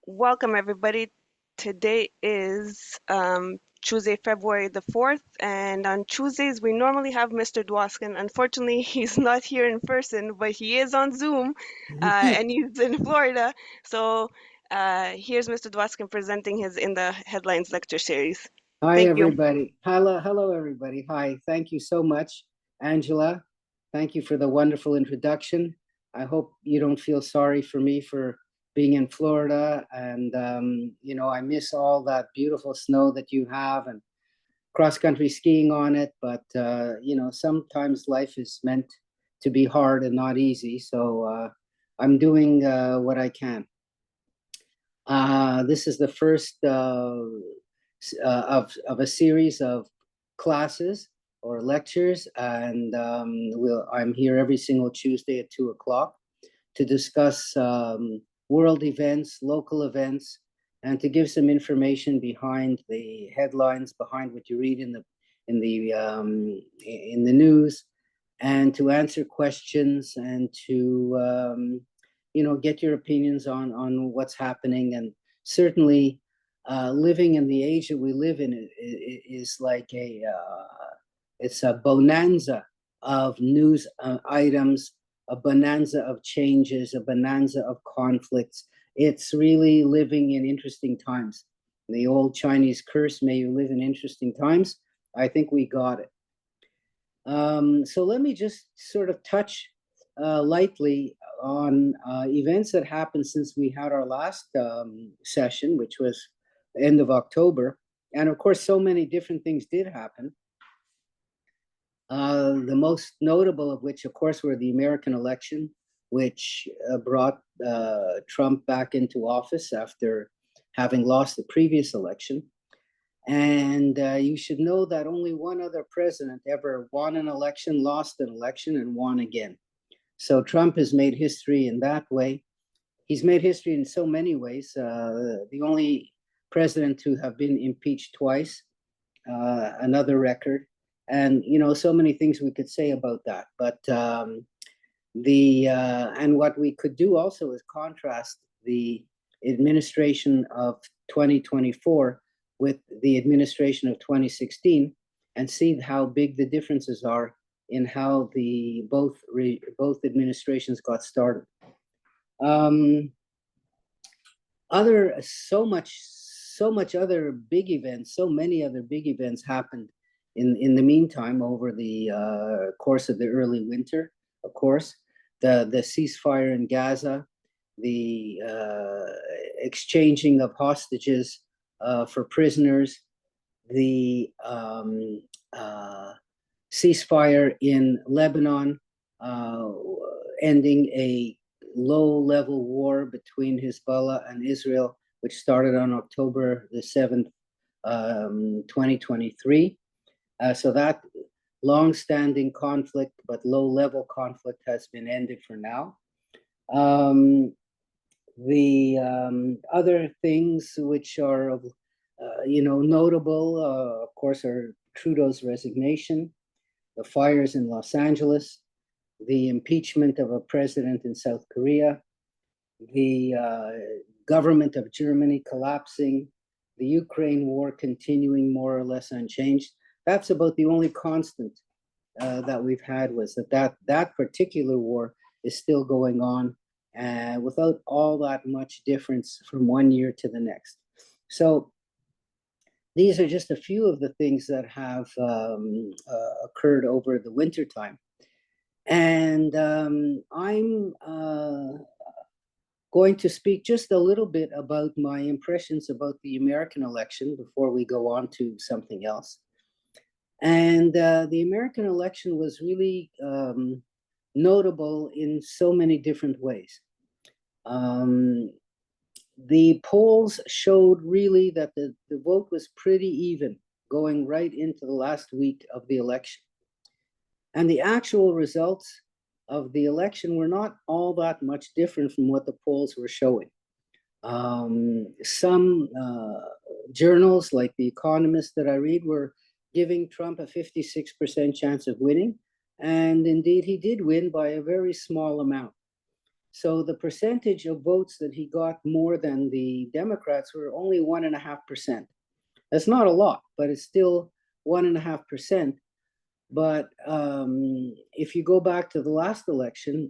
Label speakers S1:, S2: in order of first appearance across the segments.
S1: Welcome, everybody. Today is Tuesday, February the 4th, and on Tuesdays we normally have Mr. Dwoskin. Unfortunately, he's not here in person, but he is on Zoom, and he's in Florida. So here's Mr. Dwoskin presenting his In the Headlines lecture series.
S2: Hi,
S1: Thank you.
S2: everybody. Hello, everybody. Hi. Thank you so much, Angela. Thank you for the wonderful introduction. I hope you don't feel sorry for me for being in Florida. And, I miss all that beautiful snow that you have and cross-country skiing on it. But, sometimes life is meant to be hard and not easy. So I'm doing what I can. This is the first of a series of classes or lectures, and I'm here every single Tuesday at 2 o'clock to discuss world events, local events, and to give some information behind the headlines, behind what you read in the news, and to answer questions and to get your opinions on what's happening. And certainly living in the age that we live in is like it's a bonanza of news items, a bonanza of changes, a bonanza of conflicts. It's really living in interesting times. The old Chinese curse, may you live in interesting times. I think we got it. So let me just sort of touch lightly on events that happened since we had our last session, which was end of October. And of course, so many different things did happen. The most notable of which, of course, were the American election, which brought Trump back into office after having lost the previous election. And you should know that only one other president ever won an election, lost an election, and won again. So Trump has made history in that way. He's made history in so many ways. The only president to have been impeached twice, another record. And, so many things we could say about that. But and what we could do also is contrast the administration of 2024 with the administration of 2016 and see how big the differences are in how the both administrations got started. So many other big events happened in the meantime over the course of the early winter. Of course, the ceasefire in Gaza, the exchanging of hostages for prisoners, the ceasefire in Lebanon, ending a low-level war between Hezbollah and Israel, which started on October the 7th, 2023. So that long-standing conflict, but low-level conflict, has been ended for now. The other things which are, notable, of course, are Trudeau's resignation, the fires in Los Angeles, the impeachment of a president in South Korea, the government of Germany collapsing, the Ukraine war continuing more or less unchanged. That's about the only constant that we've had, was that particular war is still going on without all that much difference from one year to the next. So these are just a few of the things that have occurred over the winter time. And I'm going to speak just a little bit about my impressions about the American election before we go on to something else. And the American election was really notable in so many different ways. The polls showed really that the vote was pretty even going right into the last week of the election. And the actual results of the election were not all that much different from what the polls were showing. Some journals, like The Economist that I read, were giving Trump a 56% chance of winning. And indeed, he did win by a very small amount. So the percentage of votes that he got more than the Democrats were only 1.5%. That's not a lot, but it's still 1.5%. But if you go back to the last election,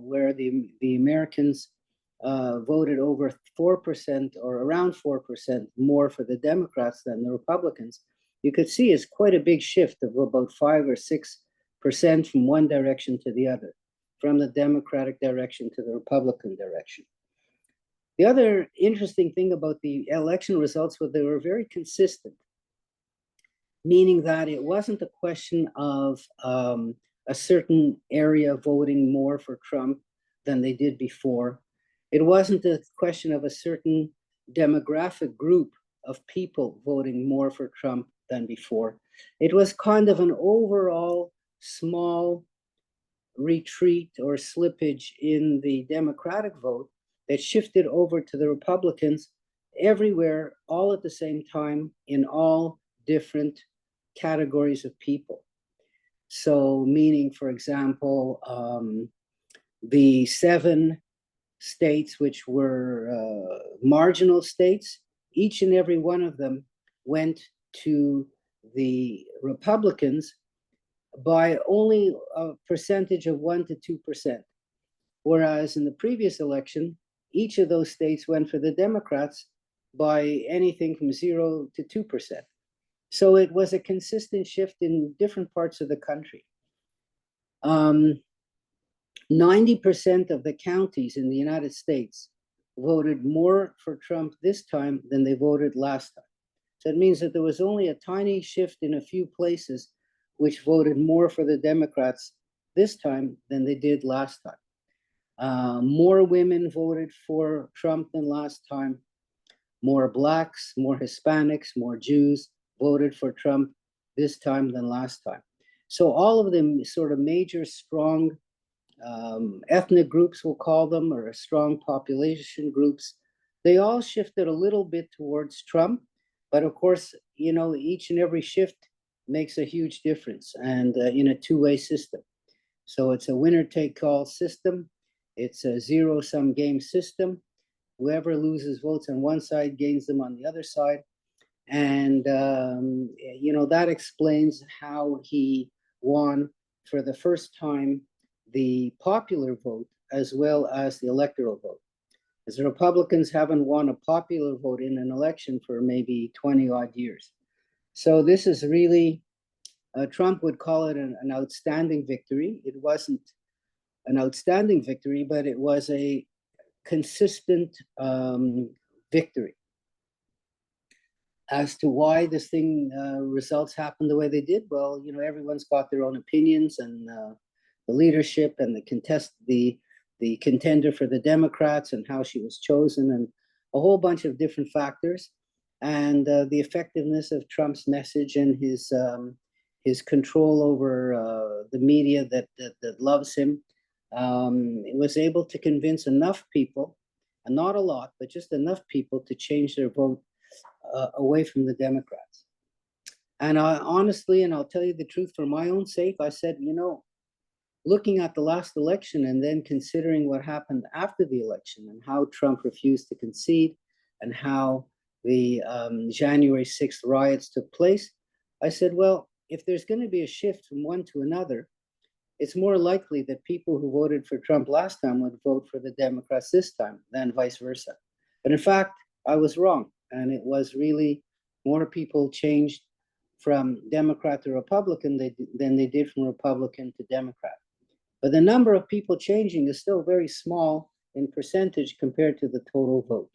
S2: where the Americans voted over 4% or around 4% more for the Democrats than the Republicans, you could see it's quite a big shift of about 5 or 6% from one direction to the other, from the Democratic direction to the Republican direction. The other interesting thing about the election results was they were very consistent, meaning that it wasn't a question of a certain area voting more for Trump than they did before. It wasn't a question of a certain demographic group of people voting more for Trump than before. It was kind of an overall small retreat or slippage in the Democratic vote that shifted over to the Republicans everywhere, all at the same time, in all different categories of people. So, meaning, for example, the 7 states which were marginal states, each and every one of them went to the Republicans by only a percentage of 1 to 2%. Whereas in the previous election, each of those states went for the Democrats by anything from 0 to 2%. So it was a consistent shift in different parts of the country. 90% of the counties in the United States voted more for Trump this time than they voted last time. So it means that there was only a tiny shift in a few places which voted more for the Democrats this time than they did last time. More women voted for Trump than last time. More Blacks, more Hispanics, more Jews voted for Trump this time than last time. So all of the sort of major strong ethnic groups, we'll call them, or strong population groups, they all shifted a little bit towards Trump. But of course, you know, each and every shift makes a huge difference, and in a two-way system. So it's a winner-take-all system. It's a zero-sum game system. Whoever loses votes on one side gains them on the other side. And, you know, that explains how he won for the first time the popular vote as well as the electoral vote. As the Republicans haven't won a popular vote in an election for maybe 20 odd years. So this is really, Trump would call it an outstanding victory. It wasn't an outstanding victory, but it was a consistent victory. As to why this thing results happened the way they did, well, you know, everyone's got their own opinions, and the leadership and the contender for the Democrats and how she was chosen, and a whole bunch of different factors, and the effectiveness of Trump's message and his control over the media that loves him. It was able to convince enough people, and not a lot, but just enough people to change their vote away from the Democrats. And honestly, and I'll tell you the truth for my own sake, I said, you know, looking at the last election and then considering what happened after the election and how Trump refused to concede and how the January 6th riots took place, I said, well, if there's going to be a shift from one to another, it's more likely that people who voted for Trump last time would vote for the Democrats this time than vice versa. But in fact, I was wrong. And it was really more people changed from Democrat to Republican than they did from Republican to Democrat. But the number of people changing is still very small in percentage compared to the total vote.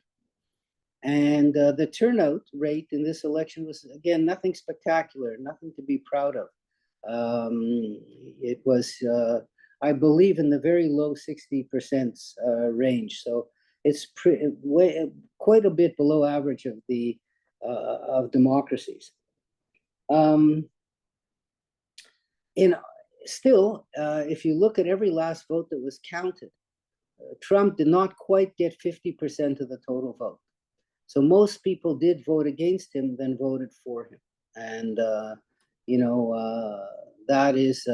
S2: And the turnout rate in this election was, again, nothing spectacular, nothing to be proud of. It was, I believe, in the very low 60% range. So it's quite a bit below average of the of democracies. Still, if you look at every last vote that was counted, Trump did not quite get 50% of the total vote. So most people did vote against him than voted for him. And, you know, that is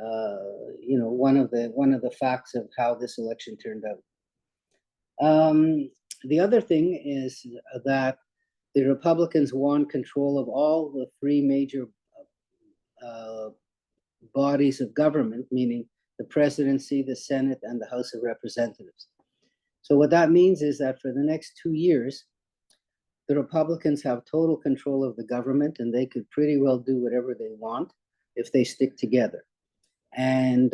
S2: one of the facts of how this election turned out. The other thing is that the Republicans want control of all the three major bodies of government, meaning the presidency, the Senate, and the House of Representatives. So what that means is that for the next 2 years, the Republicans have total control of the government, and they could pretty well do whatever they want if they stick together. And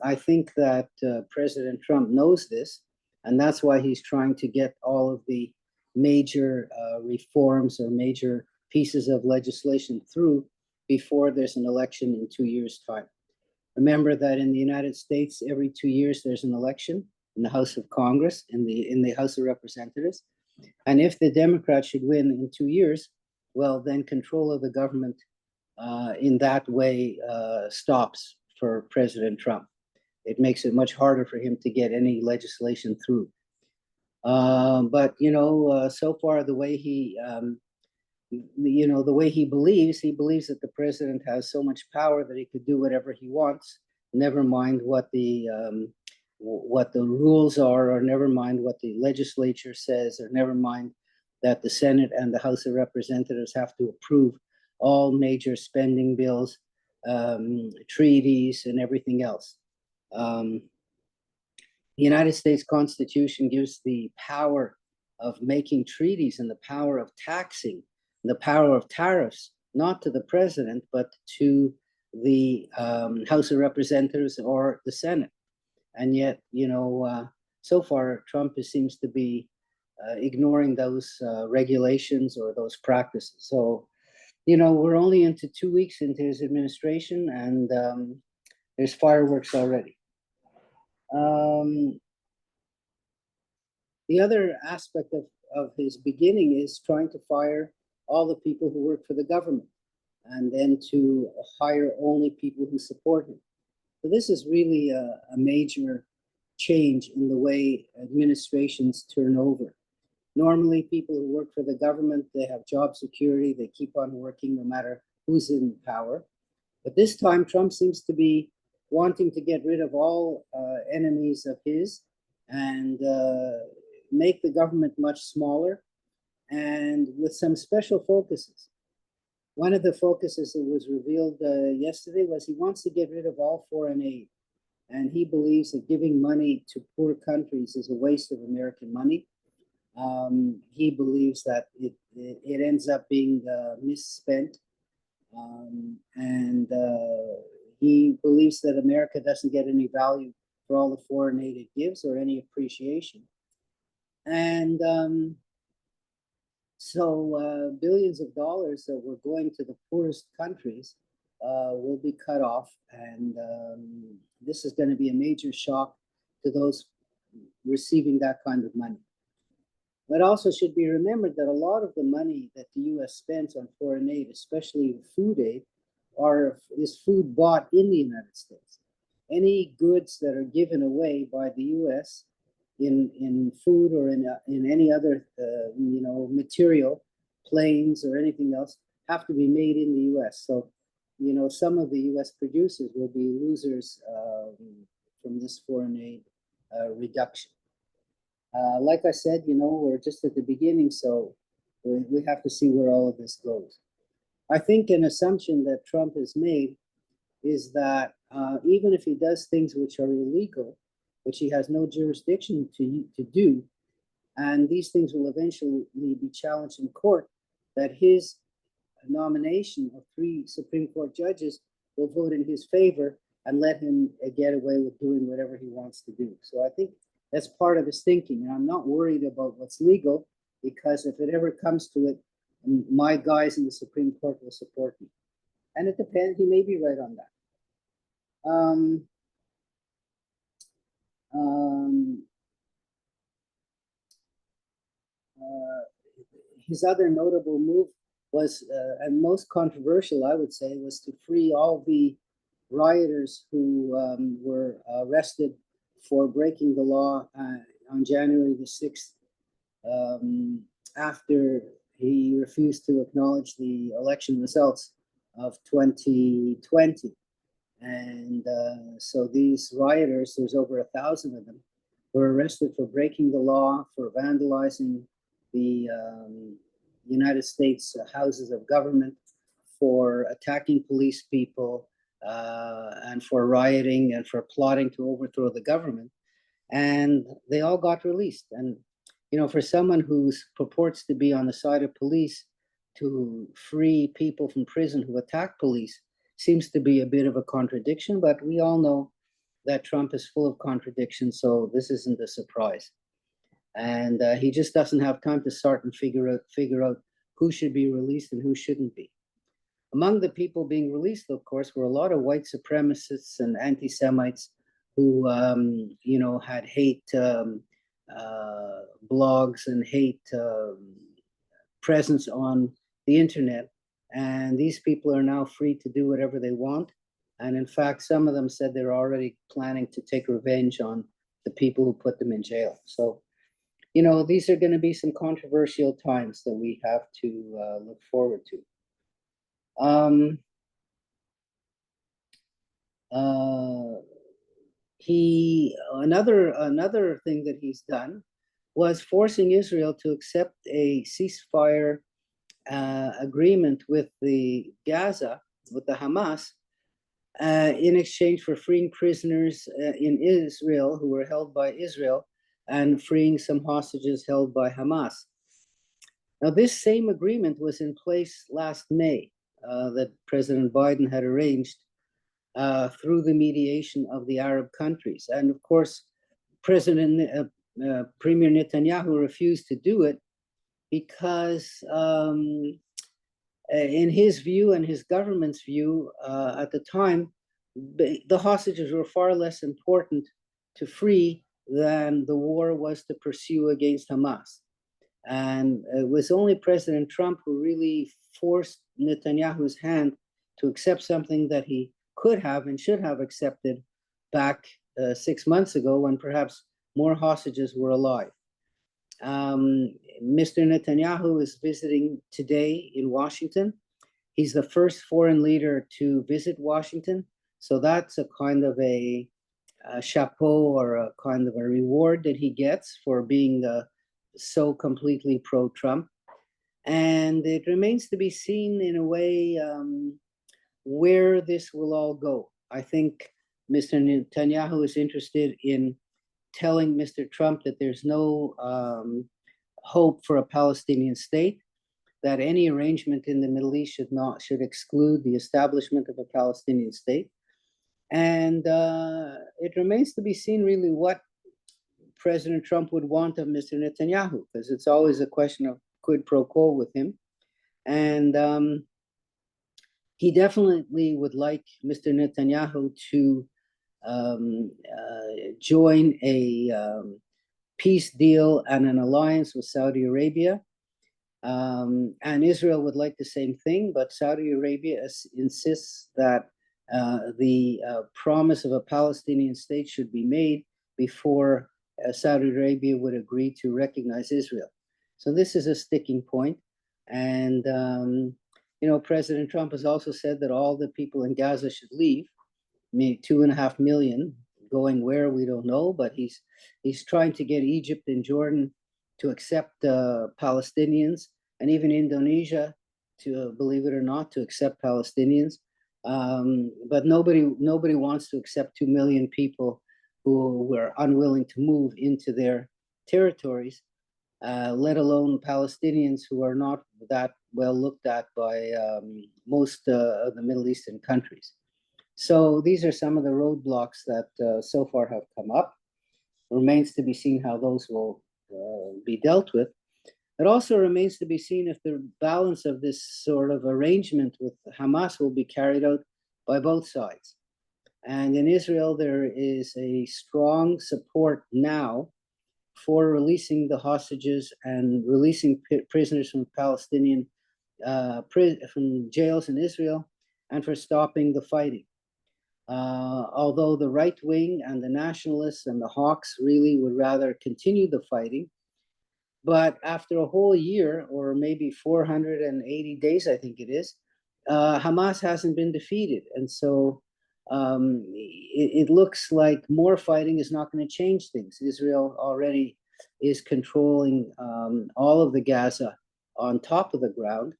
S2: I think that President Trump knows this, and that's why he's trying to get all of the major reforms or major pieces of legislation through before there's an election in 2 years' time. Remember that in the United States, every 2 years there's an election in the House of Congress, in the House of Representatives. And if the Democrats should win in 2 years, well, then control of the government in that way stops for President Trump. It makes it much harder for him to get any legislation through. But so far the way he believes that the president has so much power that he could do whatever he wants, never mind what the rules are, or never mind what the legislature says, or never mind that the Senate and the House of Representatives have to approve all major spending bills, treaties, and everything else. The United States Constitution gives the power of making treaties and the power of taxing, the power of tariffs, not to the president, but to the House of Representatives or the Senate. And yet, so far, Trump seems to be ignoring those regulations or those practices. So, we're only into 2 weeks into his administration, and there's fireworks already. The other aspect of his beginning is trying to fire all the people who work for the government, and then to hire only people who support him. So this is really a major change in the way administrations turn over. Normally, people who work for the government, they have job security, they keep on working no matter who's in power. But this time, Trump seems to be wanting to get rid of all enemies of his and make the government much smaller, and with some special focuses. One of the focuses that was revealed yesterday was he wants to get rid of all foreign aid. And he believes that giving money to poor countries is a waste of American money. He believes that it ends up being misspent. And he believes that America doesn't get any value for all the foreign aid it gives or any appreciation. And so billions of dollars that were going to the poorest countries will be cut off. And this is going to be a major shock to those receiving that kind of money. But also should be remembered that a lot of the money that the U.S. spends on foreign aid, especially food aid, is food bought in the United States. Any goods that are given away by the U.S. in food or in any other material, planes or anything else, have to be made in the U.S. So, some of the U.S. producers will be losers from this foreign aid reduction. Like I said, we're just at the beginning, so we have to see where all of this goes. I think an assumption that Trump has made is that even if he does things which are illegal, which he has no jurisdiction to do, and these things will eventually be challenged in court, that his nomination of 3 Supreme Court judges will vote in his favor and let him get away with doing whatever he wants to do. So I think that's part of his thinking. And I'm not worried about what's legal, because if it ever comes to it, my guys in the Supreme Court will support me. And it depends, he may be right on that. His other notable move was, and most controversial, I would say, was to free all the rioters who were arrested for breaking the law on January the 6th, after he refused to acknowledge the election results of 2020. And so these rioters, there's over 1,000 of them, were arrested for breaking the law, for vandalizing the United States houses of government, for attacking police people, and for rioting and for plotting to overthrow the government. And they all got released. And, for someone who purports to be on the side of police to free people from prison who attack police seems to be a bit of a contradiction, but we all know that Trump is full of contradictions, so this isn't a surprise. And he just doesn't have time to start and figure out who should be released and who shouldn't be. Among the people being released, of course, were a lot of white supremacists and anti-Semites who, had hate blogs and hate presence on the internet. And these people are now free to do whatever they want. And in fact, some of them said they're already planning to take revenge on the people who put them in jail. So, these are going to be some controversial times that we have to look forward to. Another thing that he's done was forcing Israel to accept a ceasefire agreement with the Gaza, with the Hamas, in exchange for freeing prisoners in Israel who were held by Israel and freeing some hostages held by Hamas. Now, this same agreement was in place last May, that President Biden had arranged through the mediation of the Arab countries. And of course, Premier Netanyahu refused to do it because in his view and his government's view at the time, the hostages were far less important to free than the war was to pursue against Hamas. And it was only President Trump who really forced Netanyahu's hand to accept something that he could have and should have accepted back 6 months ago when perhaps more hostages were alive. Mr. Netanyahu is visiting today in Washington. He's the first foreign leader to visit Washington. So that's a kind of a chapeau or a kind of a reward that he gets for being so completely pro-Trump. And it remains to be seen in a way where this will all go. I think Mr. Netanyahu is interested in telling Mr. Trump that there's no hope for a Palestinian state, that any arrangement in the Middle East should exclude the establishment of a Palestinian state. And it remains to be seen really what President Trump would want of Mr. Netanyahu, because it's always a question of quid pro quo with him. And he definitely would like Mr. Netanyahu to join a peace deal and an alliance with Saudi Arabia. And Israel would like the same thing, but Saudi Arabia insists that the promise of a Palestinian state should be made before Saudi Arabia would agree to recognize Israel. So this is a sticking point. And, President Trump has also said that all the people in Gaza should leave. Maybe 2.5 million, going where we don't know, but he's trying to get Egypt and Jordan to accept Palestinians, and even Indonesia to, believe it or not, to accept Palestinians. But nobody wants to accept 2 million people who were unwilling to move into their territories, let alone Palestinians who are not that well looked at by most of the Middle Eastern countries. So these are some of the roadblocks that so far have come up. Remains to be seen how those will be dealt with. It also remains to be seen if the balance of this sort of arrangement with Hamas will be carried out by both sides. And in Israel, there is a strong support now for releasing the hostages and releasing prisoners from Palestinian from jails in Israel, and for stopping the fighting. Although the right wing and the nationalists and the hawks really would rather continue the fighting. But after a whole year, or maybe 480 days, I think it is, Hamas hasn't been defeated. And so it looks like more fighting is not going to change things. Israel already is controlling all of the Gaza on top of the ground,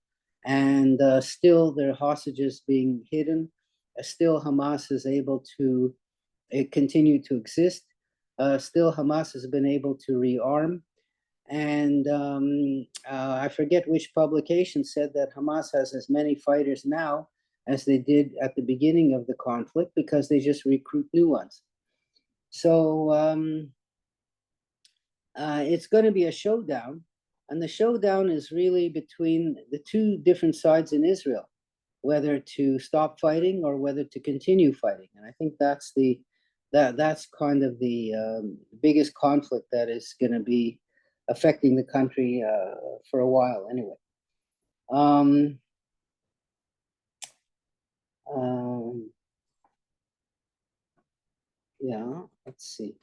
S2: and still there are hostages being hidden. Still, Hamas is able to continue to exist. Still, Hamas has been able to rearm. And I forget which publication said that Hamas has as many fighters now as they did at the beginning of the conflict because they just recruit new ones. So it's going to be a showdown. And the showdown is really between the two different sides in Israel, whether to stop fighting or whether to continue fighting. And I think that's that's kind of the biggest conflict that is going to be affecting the country for a while anyway. Yeah, let's see.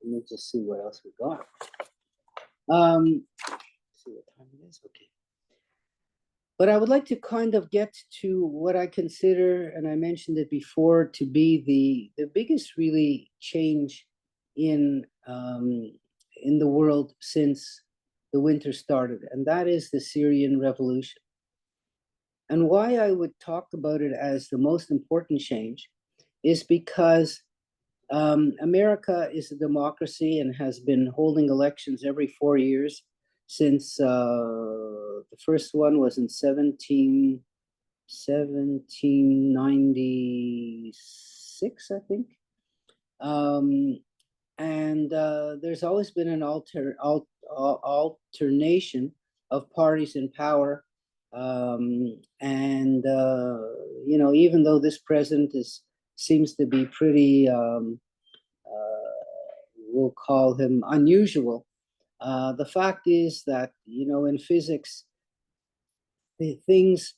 S2: Let me just see what else we got. See what time it is. Okay. But I would like to kind of get to what I consider, and I mentioned it before, to be the biggest really change in the world since the winter started, and that is the Syrian revolution. And why I would talk about it as the most important change is because America is a democracy and has been holding elections every 4 years since the first one was in 1796, I think. And there's always been an alternation of parties in power. And you know, even though this president seems to be pretty, we'll call him unusual, the fact is that, you know, in physics, things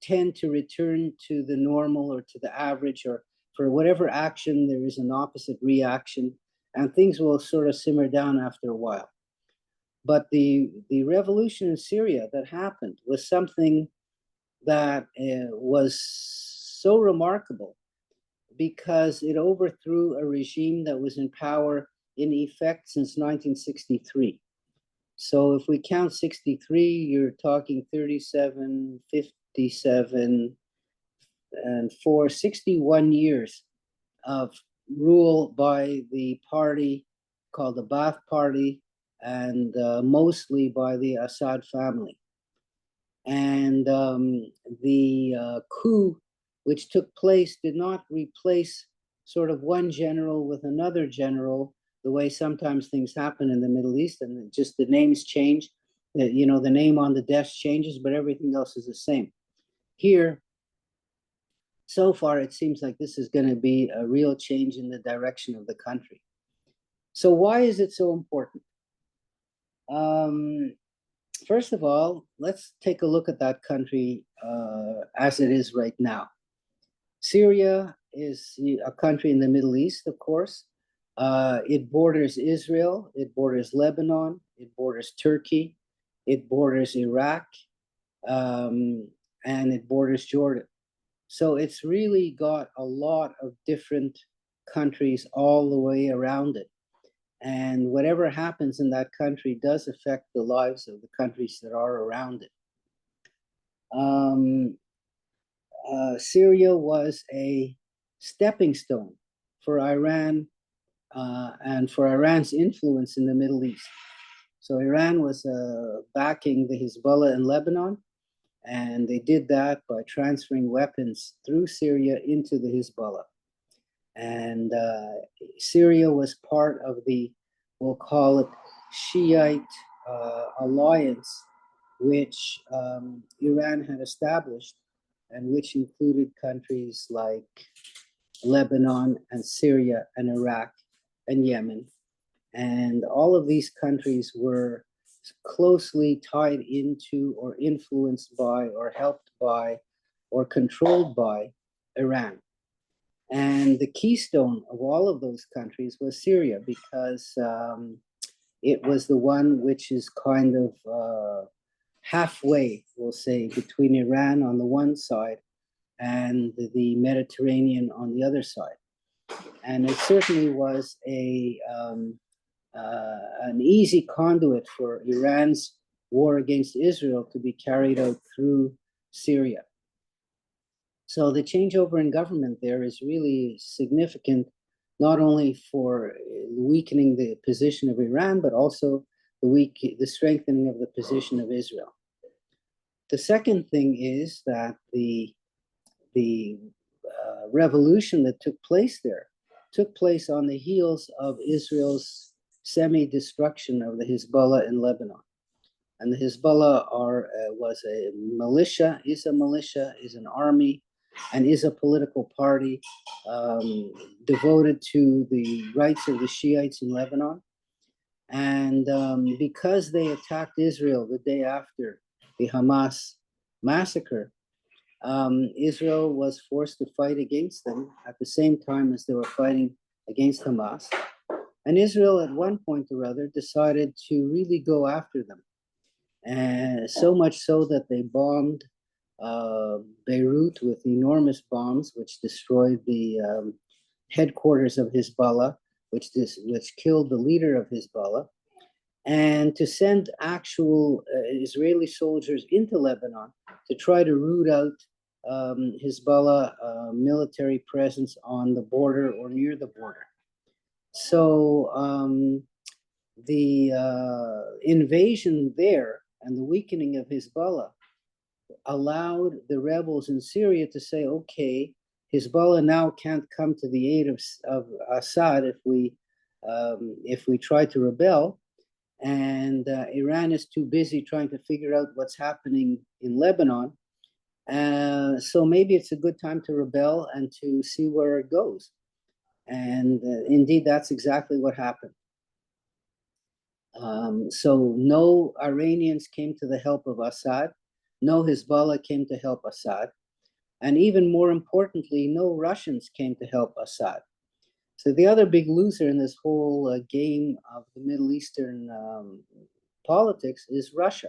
S2: tend to return to the normal or to the average, or for whatever action, there is an opposite reaction, and things will sort of simmer down after a while. But the revolution in Syria that happened was something that was so remarkable because it overthrew a regime that was in power in effect since 1963. So if we count 63, you're talking 37, 57, and 61 years of rule by the party called the Ba'ath Party, and mostly by the Assad family. And the coup which took place did not replace sort of one general with another general, the way sometimes things happen in the Middle East, and just the names change. You know, the name on the desk changes, but everything else is the same. Here, so far, it seems like this is going to be a real change in the direction of the country. So why is it so important? First of all, let's take a look at that country as it is right now. Syria is a country in the Middle East, of course. It borders Israel, it borders Lebanon, it borders Turkey, it borders Iraq, and it borders Jordan. So it's really got a lot of different countries all the way around it. And whatever happens in that country does affect the lives of the countries that are around it. Syria was a stepping stone for Iran and for Iran's influence in the Middle East. So Iran was backing the Hezbollah in Lebanon, and they did that by transferring weapons through Syria into the Hezbollah. And Syria was part of the, we'll call it, Shiite alliance, which Iran had established, and which included countries like Lebanon and Syria and Iraq and Yemen. And all of these countries were closely tied into or influenced by or helped by or controlled by Iran. And the keystone of all of those countries was Syria, because it was the one which is kind of halfway, we'll say, between Iran on the one side and the Mediterranean on the other side. And it certainly was an easy conduit for Iran's war against Israel to be carried out through Syria. So the changeover in government there is really significant, not only for weakening the position of Iran, but also the strengthening of the position of Israel. The second thing is that the revolution that took place there took place on the heels of Israel's semi-destruction of the Hezbollah in Lebanon. And the Hezbollah is a militia, is an army, and is a political party devoted to the rights of the Shiites in Lebanon. And because they attacked Israel the day after the Hamas massacre, Israel was forced to fight against them at the same time as they were fighting against Hamas. And Israel, at one point or other, decided to really go after them. And so much so that they bombed Beirut with enormous bombs, which destroyed the headquarters of Hezbollah, which killed the leader of Hezbollah, and to send actual Israeli soldiers into Lebanon to try to root out Hezbollah military presence on the border or near the border. So the invasion there and the weakening of Hezbollah allowed the rebels in Syria to say, okay, Hezbollah now can't come to the aid of Assad if we try to rebel, and Iran is too busy trying to figure out what's happening in Lebanon. So maybe it's a good time to rebel and to see where it goes. And indeed, that's exactly what happened. So no Iranians came to the help of Assad, no Hezbollah came to help Assad, and even more importantly, no Russians came to help Assad. So the other big loser in this whole game of the Middle Eastern politics is Russia,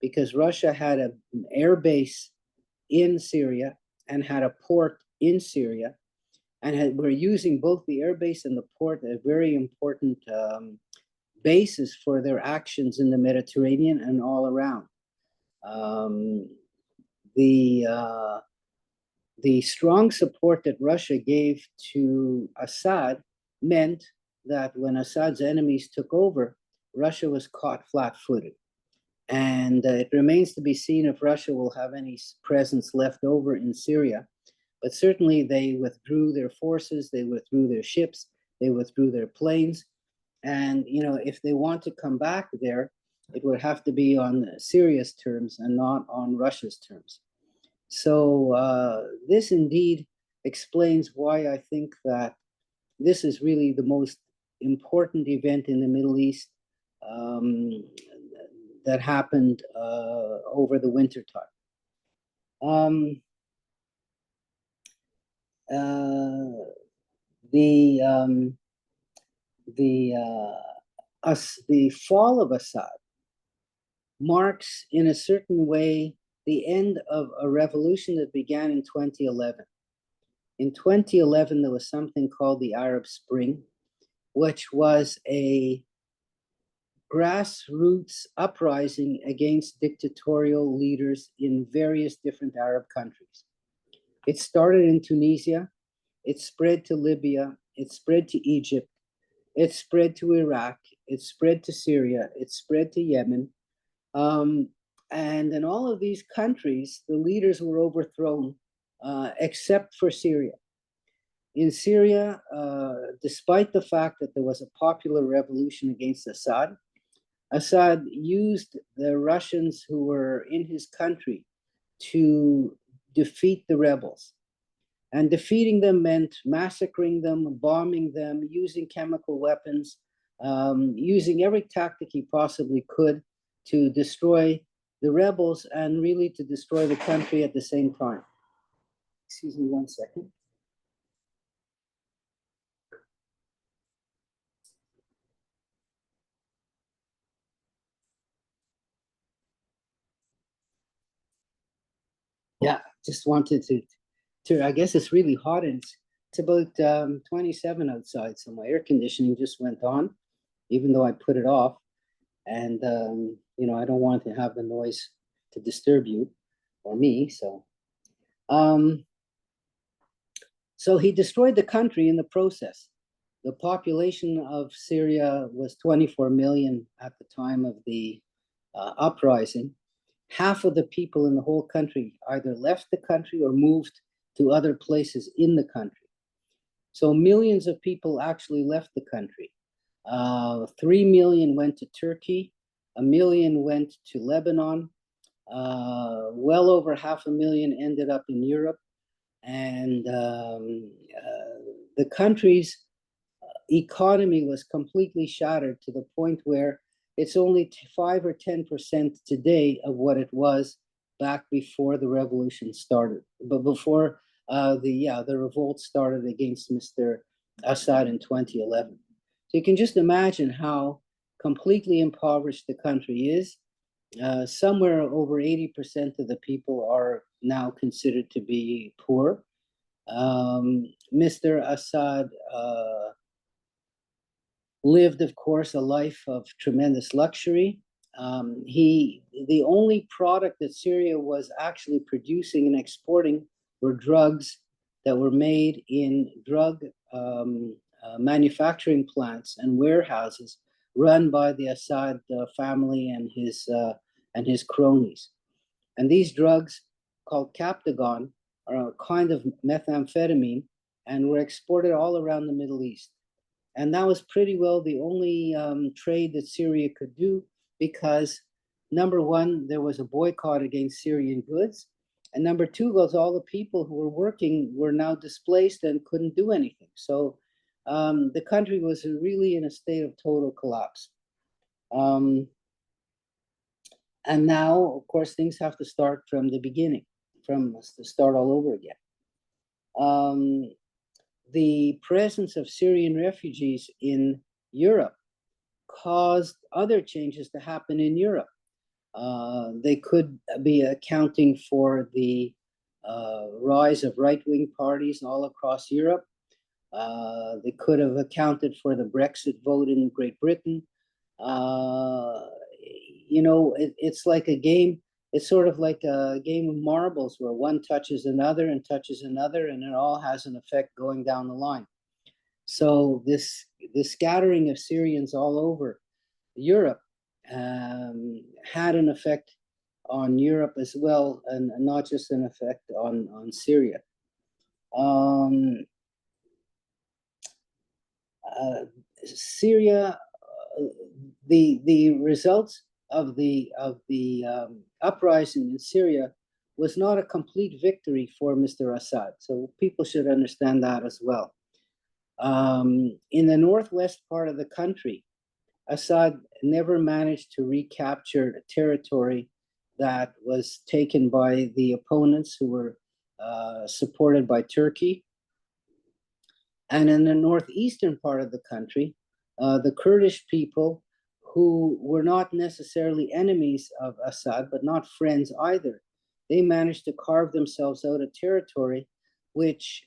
S2: because Russia had an air base in Syria and had a port in Syria, and were using both the air base and the port, a very important basis for their actions in the Mediterranean and all around. The strong support that Russia gave to Assad meant that when Assad's enemies took over, Russia was caught flat-footed. And it remains to be seen if Russia will have any presence left over in Syria. But certainly they withdrew their forces, they withdrew their ships, they withdrew their planes. And, you know, if they want to come back there, it would have to be on Syria's terms and not on Russia's terms. So this indeed explains why I think that this is really the most important event in the Middle East that happened over the winter time. The fall of Assad marks in a certain way the end of a revolution that began in 2011. In 2011, there was something called the Arab Spring, which was a grassroots uprising against dictatorial leaders in various different Arab countries. It started in Tunisia, it spread to Libya, it spread to Egypt, it spread to Iraq, it spread to Syria, it spread to Yemen. And in all of these countries, the leaders were overthrown, except for Syria. In Syria, despite the fact that there was a popular revolution against Assad, Assad used the Russians who were in his country to defeat the rebels. And defeating them meant massacring them, bombing them, using chemical weapons, using every tactic he possibly could to destroy the rebels and really to destroy the country at the same time. Excuse me 1 second. Yeah, just wanted to I guess it's really hot, and it's about 27 outside, so my air conditioning just went on, even though I put it off. And I don't want to have the noise to disturb you or me. Um, so he destroyed the country in the process. The population of Syria was 24 million at the time of the uprising. Half of the people in the whole country either left the country or moved to other places in the country. So millions of people actually left the country. 3 million went to Turkey, 1 million went to Lebanon, well over 500,000 ended up in Europe, and the country's economy was completely shattered to the point where it's only 5 or 10% today of what it was back before the revolution started, but before the revolt started against Mr. Assad in 2011. So you can just imagine how completely impoverished the country is. Somewhere over 80% of the people are now considered to be poor. Mr. Assad lived, of course, a life of tremendous luxury. The only product that Syria was actually producing and exporting were drugs that were made in drug manufacturing plants and warehouses run by the Assad family and his cronies. And these drugs, called Captagon, are a kind of methamphetamine and were exported all around the Middle East. And that was pretty well the only trade that Syria could do, because number one, there was a boycott against Syrian goods. And number two was all the people who were working were now displaced and couldn't do anything. So the country was really in a state of total collapse. And now, of course, things have to start from the beginning, to start all over again. The presence of Syrian refugees in Europe caused other changes to happen in Europe. They could be accounting for the rise of right-wing parties all across Europe. They could have accounted for the Brexit vote in Great Britain. It's like a game. It's sort of like a game of marbles where one touches another and touches another, and it all has an effect going down the line. So this scattering of Syrians all over Europe had an effect on Europe as well, and not just an effect on Syria. Syria, the results of the uprising in Syria was not a complete victory for Mr. Assad. So people should understand that as well. In the northwest part of the country, Assad never managed to recapture a territory that was taken by the opponents who were supported by Turkey. And in the northeastern part of the country, the Kurdish people, who were not necessarily enemies of Assad, but not friends either, they managed to carve themselves out a territory which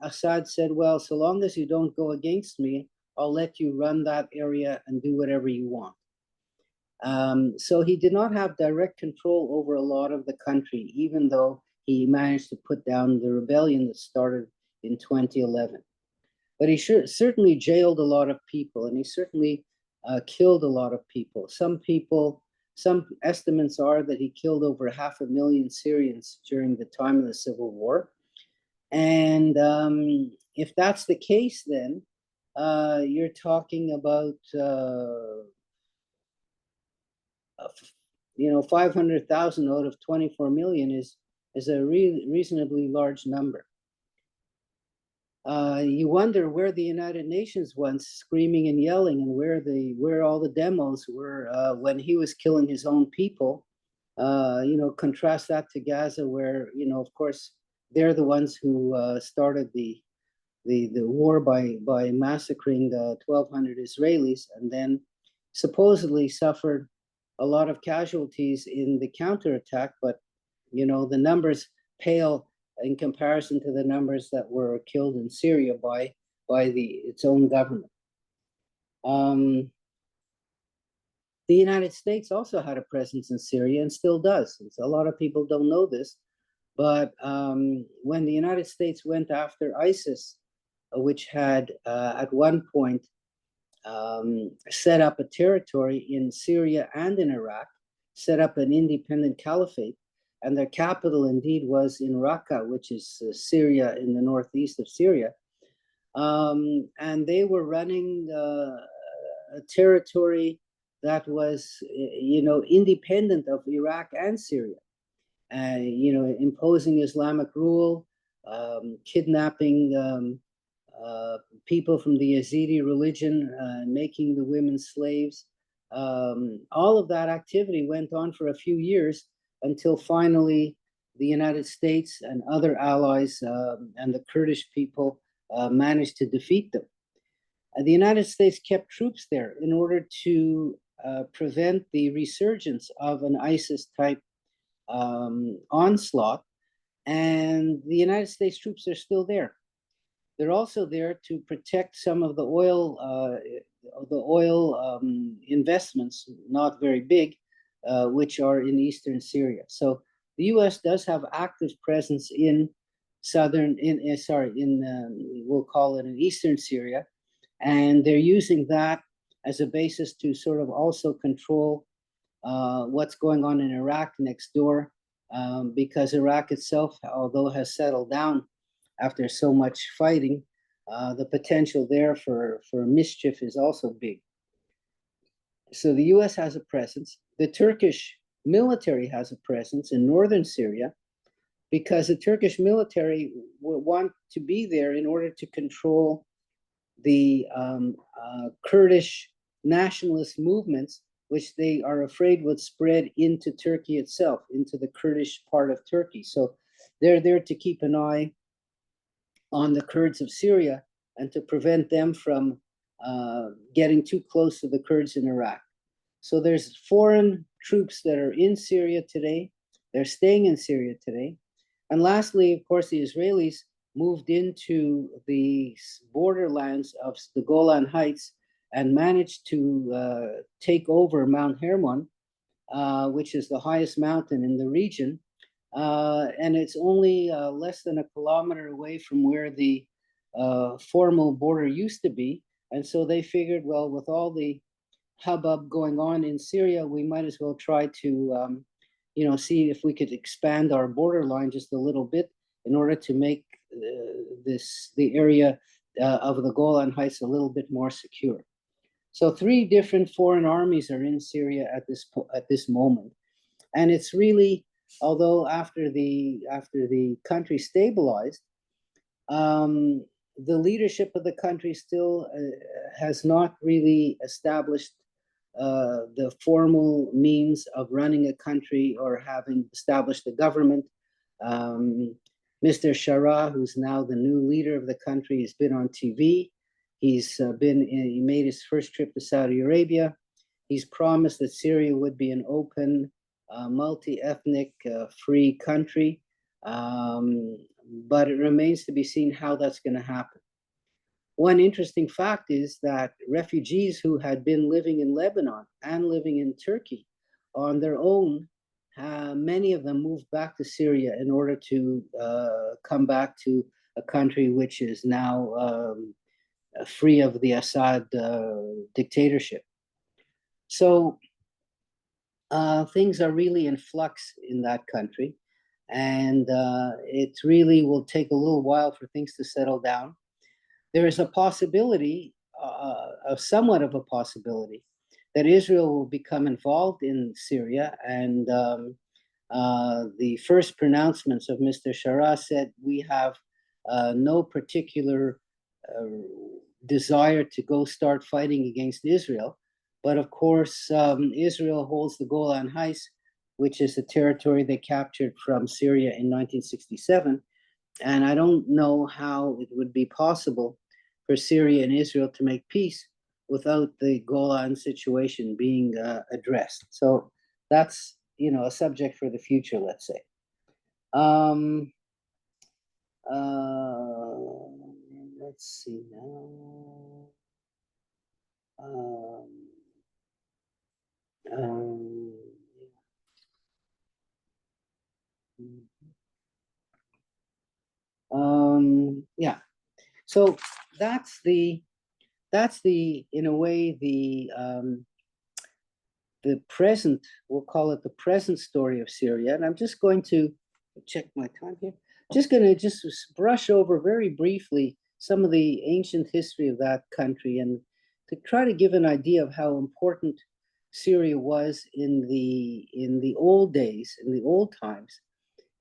S2: Assad said, well, so long as you don't go against me, I'll let you run that area and do whatever you want. So he did not have direct control over a lot of the country, even though he managed to put down the rebellion that started in 2011. But he certainly jailed a lot of people, and he certainly killed a lot of people. Some estimates are that he killed over 500,000 Syrians during the time of the Civil War. And if that's the case, then you're talking about 500,000 out of 24 million is a reasonably large number. You wonder where the United Nations was screaming and yelling, and where all the demos were when he was killing his own people. Contrast that to Gaza, where of course they're the ones who started the war by massacring 1,200 Israelis, and then supposedly suffered a lot of casualties in the counterattack. But the numbers pale in comparison to the numbers that were killed in Syria by its own government. The United States also had a presence in Syria and still does. And so a lot of people don't know this, but when the United States went after ISIS, which had at one point set up a territory in Syria and in Iraq, set up an independent caliphate, and their capital indeed was in Raqqa, which is Syria, in the northeast of Syria. And they were running a territory that was, independent of Iraq and Syria, imposing Islamic rule, kidnapping people from the Yazidi religion, making the women slaves. All of that activity went on for a few years until finally the United States and other allies and the Kurdish people managed to defeat them. The United States kept troops there in order to prevent the resurgence of an ISIS-type onslaught, and the United States troops are still there. They're also there to protect some of the oil investments, not very big, which are in eastern Syria. So the U.S. does have active presence in we'll call it in eastern Syria, and they're using that as a basis to sort of also control what's going on in Iraq next door, because Iraq itself, although has settled down after so much fighting, the potential there for mischief is also big. So the US has a presence. The Turkish military has a presence in northern Syria, because the Turkish military want to be there in order to control the Kurdish nationalist movements, which they are afraid would spread into Turkey itself, into the Kurdish part of Turkey. So they're there to keep an eye on the Kurds of Syria and to prevent them from getting too close to the Kurds in Iraq. So there's foreign troops that are in Syria today. They're staying in Syria today. And lastly, of course, the Israelis moved into the borderlands of the Golan Heights and managed to take over Mount Hermon, which is the highest mountain in the region. And it's only less than a kilometer away from where the formal border used to be. And so they figured, well, with all the hubbub going on in Syria, we might as well try to, see if we could expand our borderline just a little bit in order to make the area of the Golan Heights a little bit more secure. So 3 different foreign armies are in Syria at this moment, and it's really, although after the country stabilized, the leadership of the country still has not really established the formal means of running a country or having established a government. Mr. Shara, who's now the new leader of the country, has been on TV. He made his first trip to Saudi Arabia. He's promised that Syria would be an open, multi-ethnic, free country. But it remains to be seen how that's going to happen. One interesting fact is that refugees who had been living in Lebanon and living in Turkey on their own, many of them moved back to Syria in order to come back to a country which is now free of the Assad dictatorship. So things are really in flux in that country, and it really will take a little while for things to settle down. There is a possibility, somewhat of a possibility, that Israel will become involved in Syria. And the first pronouncements of Mr. Shara said, we have no particular desire to go start fighting against Israel. But of course, Israel holds the Golan Heights, which is the territory they captured from Syria in 1967. And I don't know how it would be possible for Syria and Israel to make peace without the Golan situation being addressed. So that's, a subject for the future, let's say. Let's see now. Um, um, yeah. So that's the in a way the present, we'll call it the present story of Syria. And I'm just going to check my time here. Just going to just brush over very briefly some of the ancient history of that country and to try to give an idea of how important Syria was in the old days, in the old times.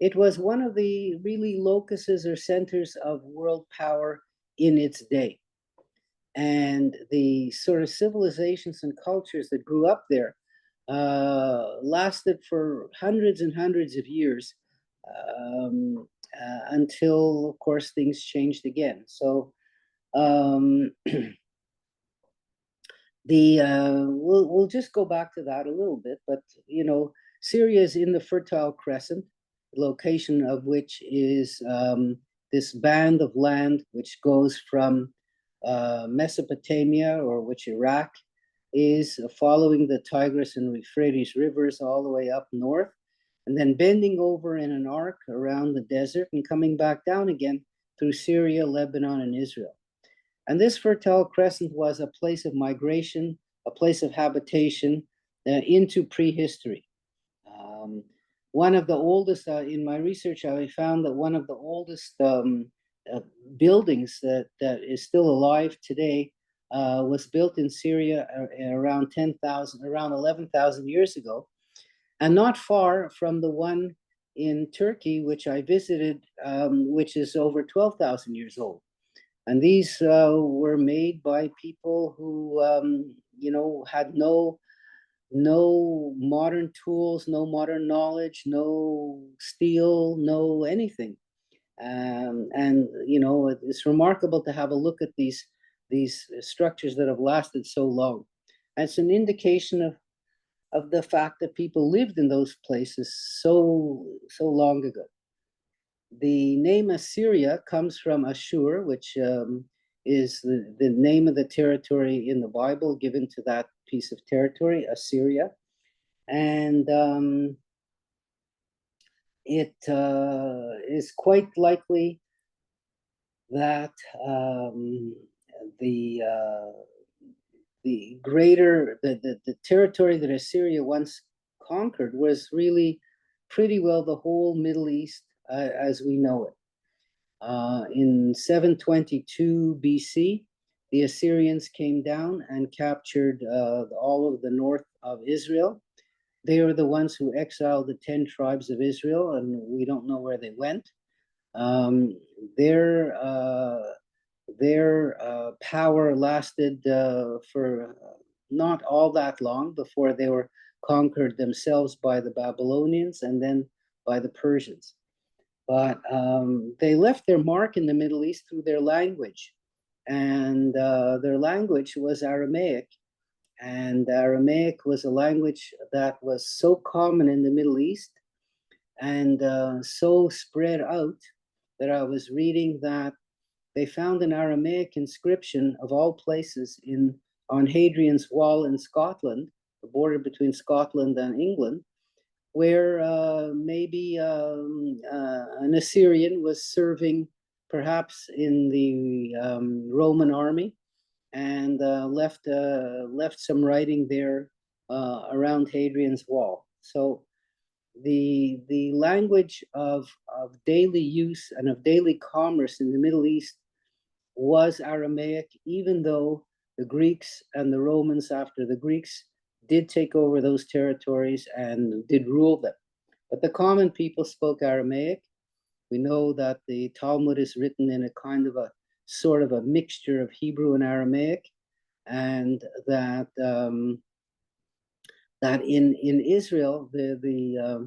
S2: It was one of the really locuses or centers of world power in its day. And the sort of civilizations and cultures that grew up there lasted for hundreds and hundreds of years until, of course, things changed again. So um, we'll just go back to that a little bit, but Syria is in the Fertile Crescent, location of which is this band of land which goes from Mesopotamia, or which Iraq is, following the Tigris and Euphrates rivers all the way up north, and then bending over in an arc around the desert and coming back down again through Syria, Lebanon, and Israel. And this Fertile Crescent was a place of migration, a place of habitation into prehistory. One of the oldest, in my research, I found that one of the oldest buildings that is still alive today was built in Syria around 11,000 years ago, and not far from the one in Turkey, which I visited, which is over 12,000 years old. And these were made by people who, had no modern tools, no modern knowledge, no steel, no anything. And it's remarkable to have a look at these structures that have lasted so long. And it's an indication of the fact that people lived in those places so long ago. The name Assyria comes from Ashur, which is the name of the territory in the Bible given to that piece of territory, Assyria. And it is quite likely that the territory that Assyria once conquered was really pretty well the whole Middle East as we know it. In 722 BC, the Assyrians came down and captured all of the north of Israel. They were the ones who exiled the 10 tribes of Israel, and we don't know where they went. Their power lasted for not all that long before they were conquered themselves by the Babylonians and then by the Persians. But they left their mark in the Middle East through their language. And their language was Aramaic. And Aramaic was a language that was so common in the Middle East and so spread out that I was reading that they found an Aramaic inscription of all places on Hadrian's Wall in Scotland, the border between Scotland and England, where maybe an Assyrian was serving perhaps in the Roman army and left some writing there around Hadrian's Wall. So the language of daily use and of daily commerce in the Middle East was Aramaic, even though the Greeks and the Romans, after the Greeks, did take over those territories and did rule them. But the common people spoke Aramaic. We know that the Talmud is written in a kind of a sort of a mixture of Hebrew and Aramaic, and that in Israel the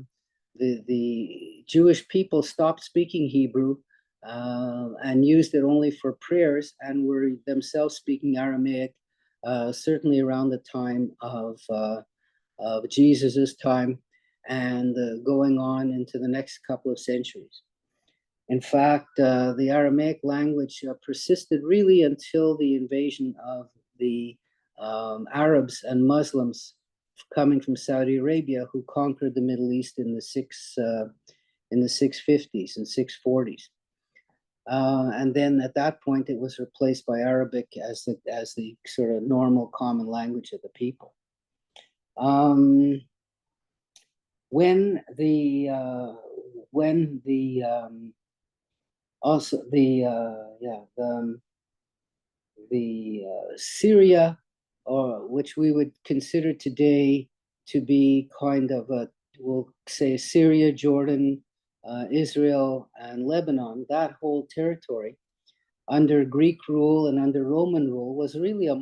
S2: Jewish people stopped speaking Hebrew and used it only for prayers, and were themselves speaking Aramaic, certainly around the time of Jesus's time, and going on into the next couple of centuries. In fact, the Aramaic language persisted really until the invasion of the Arabs and Muslims coming from Saudi Arabia, who conquered the Middle East in the 650s and 640s. And then at that point, it was replaced by Arabic as the sort of normal common language of the people. When the also the Syria, or which we would consider today to be kind of a, we'll say Syria, Jordan, Israel, and Lebanon, that whole territory under Greek rule and under Roman rule was really a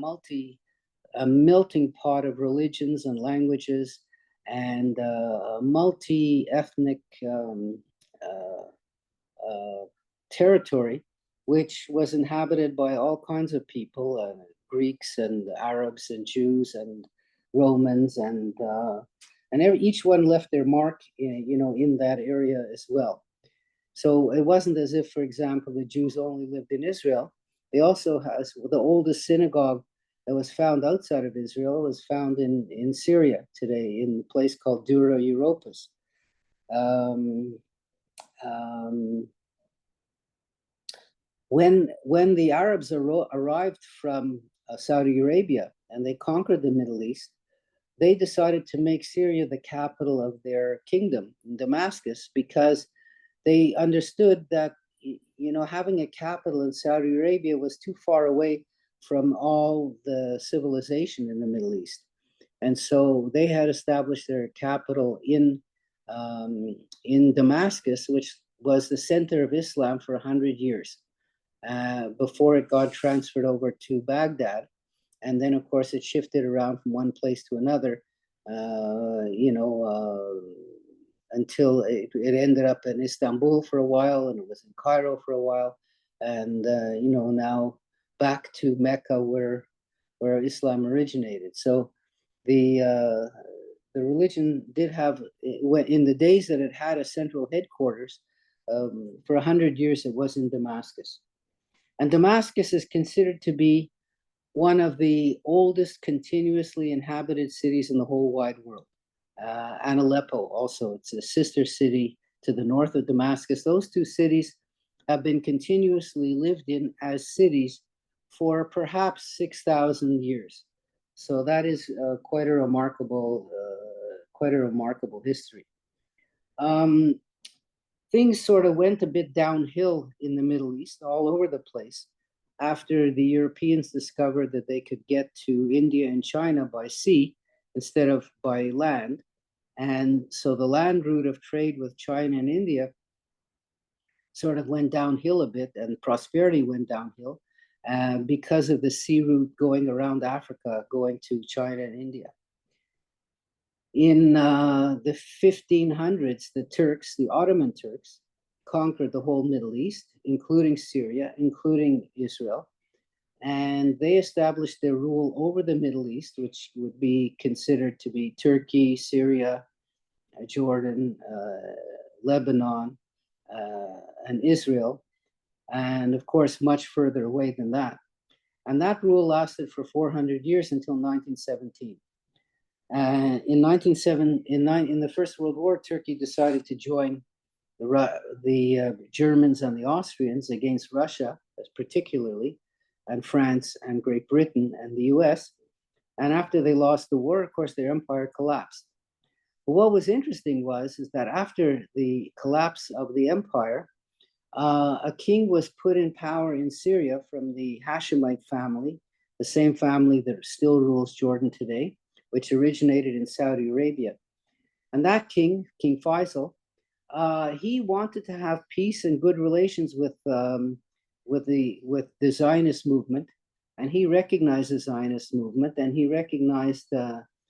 S2: melting pot of religions and languages and a multi-ethnic territory, which was inhabited by all kinds of people, Greeks and Arabs and Jews and Romans, and each one left their mark, in that area as well. So it wasn't as if, for example, the Jews only lived in Israel. They also has the oldest synagogue that was found outside of Israel was found in Syria today, in a place called Dura Europos. When the Arabs arrived from Saudi Arabia and they conquered the Middle East, they decided to make Syria the capital of their kingdom, Damascus, because they understood that having a capital in Saudi Arabia was too far away from all the civilization in the Middle East. And so they had established their capital in Damascus, which was the center of Islam for 100 years before it got transferred over to Baghdad. And then, of course, it shifted around from one place to another, until it ended up in Istanbul for a while, and it was in Cairo for a while, and now back to Mecca, where Islam originated. So the religion did have, in the days that it had a central headquarters, for 100 years it was in Damascus. And Damascus is considered to be one of the oldest continuously inhabited cities in the whole wide world. And Aleppo also, it's a sister city to the north of Damascus. Those two cities have been continuously lived in as cities for perhaps 6,000 years. So that is quite a remarkable history. Things sort of went a bit downhill in the Middle East, all over the place, after the Europeans discovered that they could get to India and China by sea instead of by land. And so the land route of trade with China and India sort of went downhill a bit, and prosperity went downhill because of the sea route going around Africa, going to China and India. In the 1500s, the Turks, the Ottoman Turks, conquered the whole Middle East, including Syria, including Israel, and they established their rule over the Middle East, which would be considered to be Turkey, Syria, Jordan, Lebanon, and Israel, and of course, much further away than that. And that rule lasted for 400 years until 1917. In the First World War, Turkey decided to join the Germans and the Austrians against Russia, particularly, and France and Great Britain and the US. And after they lost the war, of course, their empire collapsed. But what was interesting is that after the collapse of the empire, a king was put in power in Syria from the Hashemite family, the same family that still rules Jordan today, which originated in Saudi Arabia. And that king, King Faisal, he wanted to have peace and good relations with the Zionist movement, and he recognized the Zionist movement, and he recognized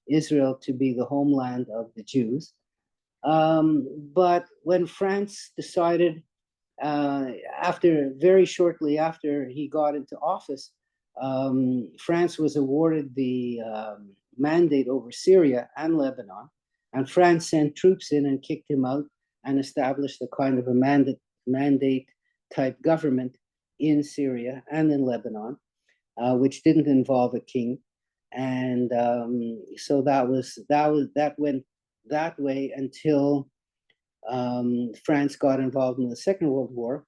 S2: Israel to be the homeland of the Jews. But when France decided, very shortly after he got into office, France was awarded the mandate over Syria and Lebanon, and France sent troops in and kicked him out and established a kind of a mandate type government in Syria and in Lebanon, which didn't involve a king. And so that went that way until France got involved in the Second World War,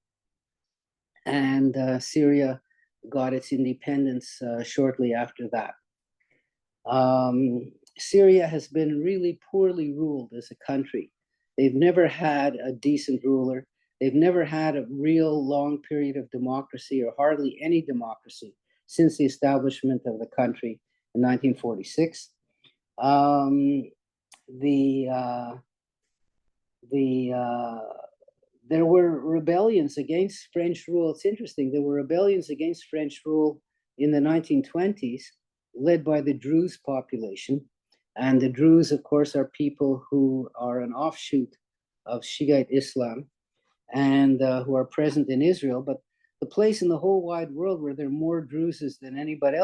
S2: and Syria got its independence shortly after that. Syria has been really poorly ruled as a country. They've never had a decent ruler. They've never had a real long period of democracy, or hardly any democracy, since the establishment of the country in 1946. There were rebellions against French rule. It's interesting. There were rebellions against French rule in the 1920s, led by the Druze population. And the Druze, of course, are people who are an offshoot of Shiite Islam and who are present in Israel. But the place in the whole wide world where there are more Druzes than anywhere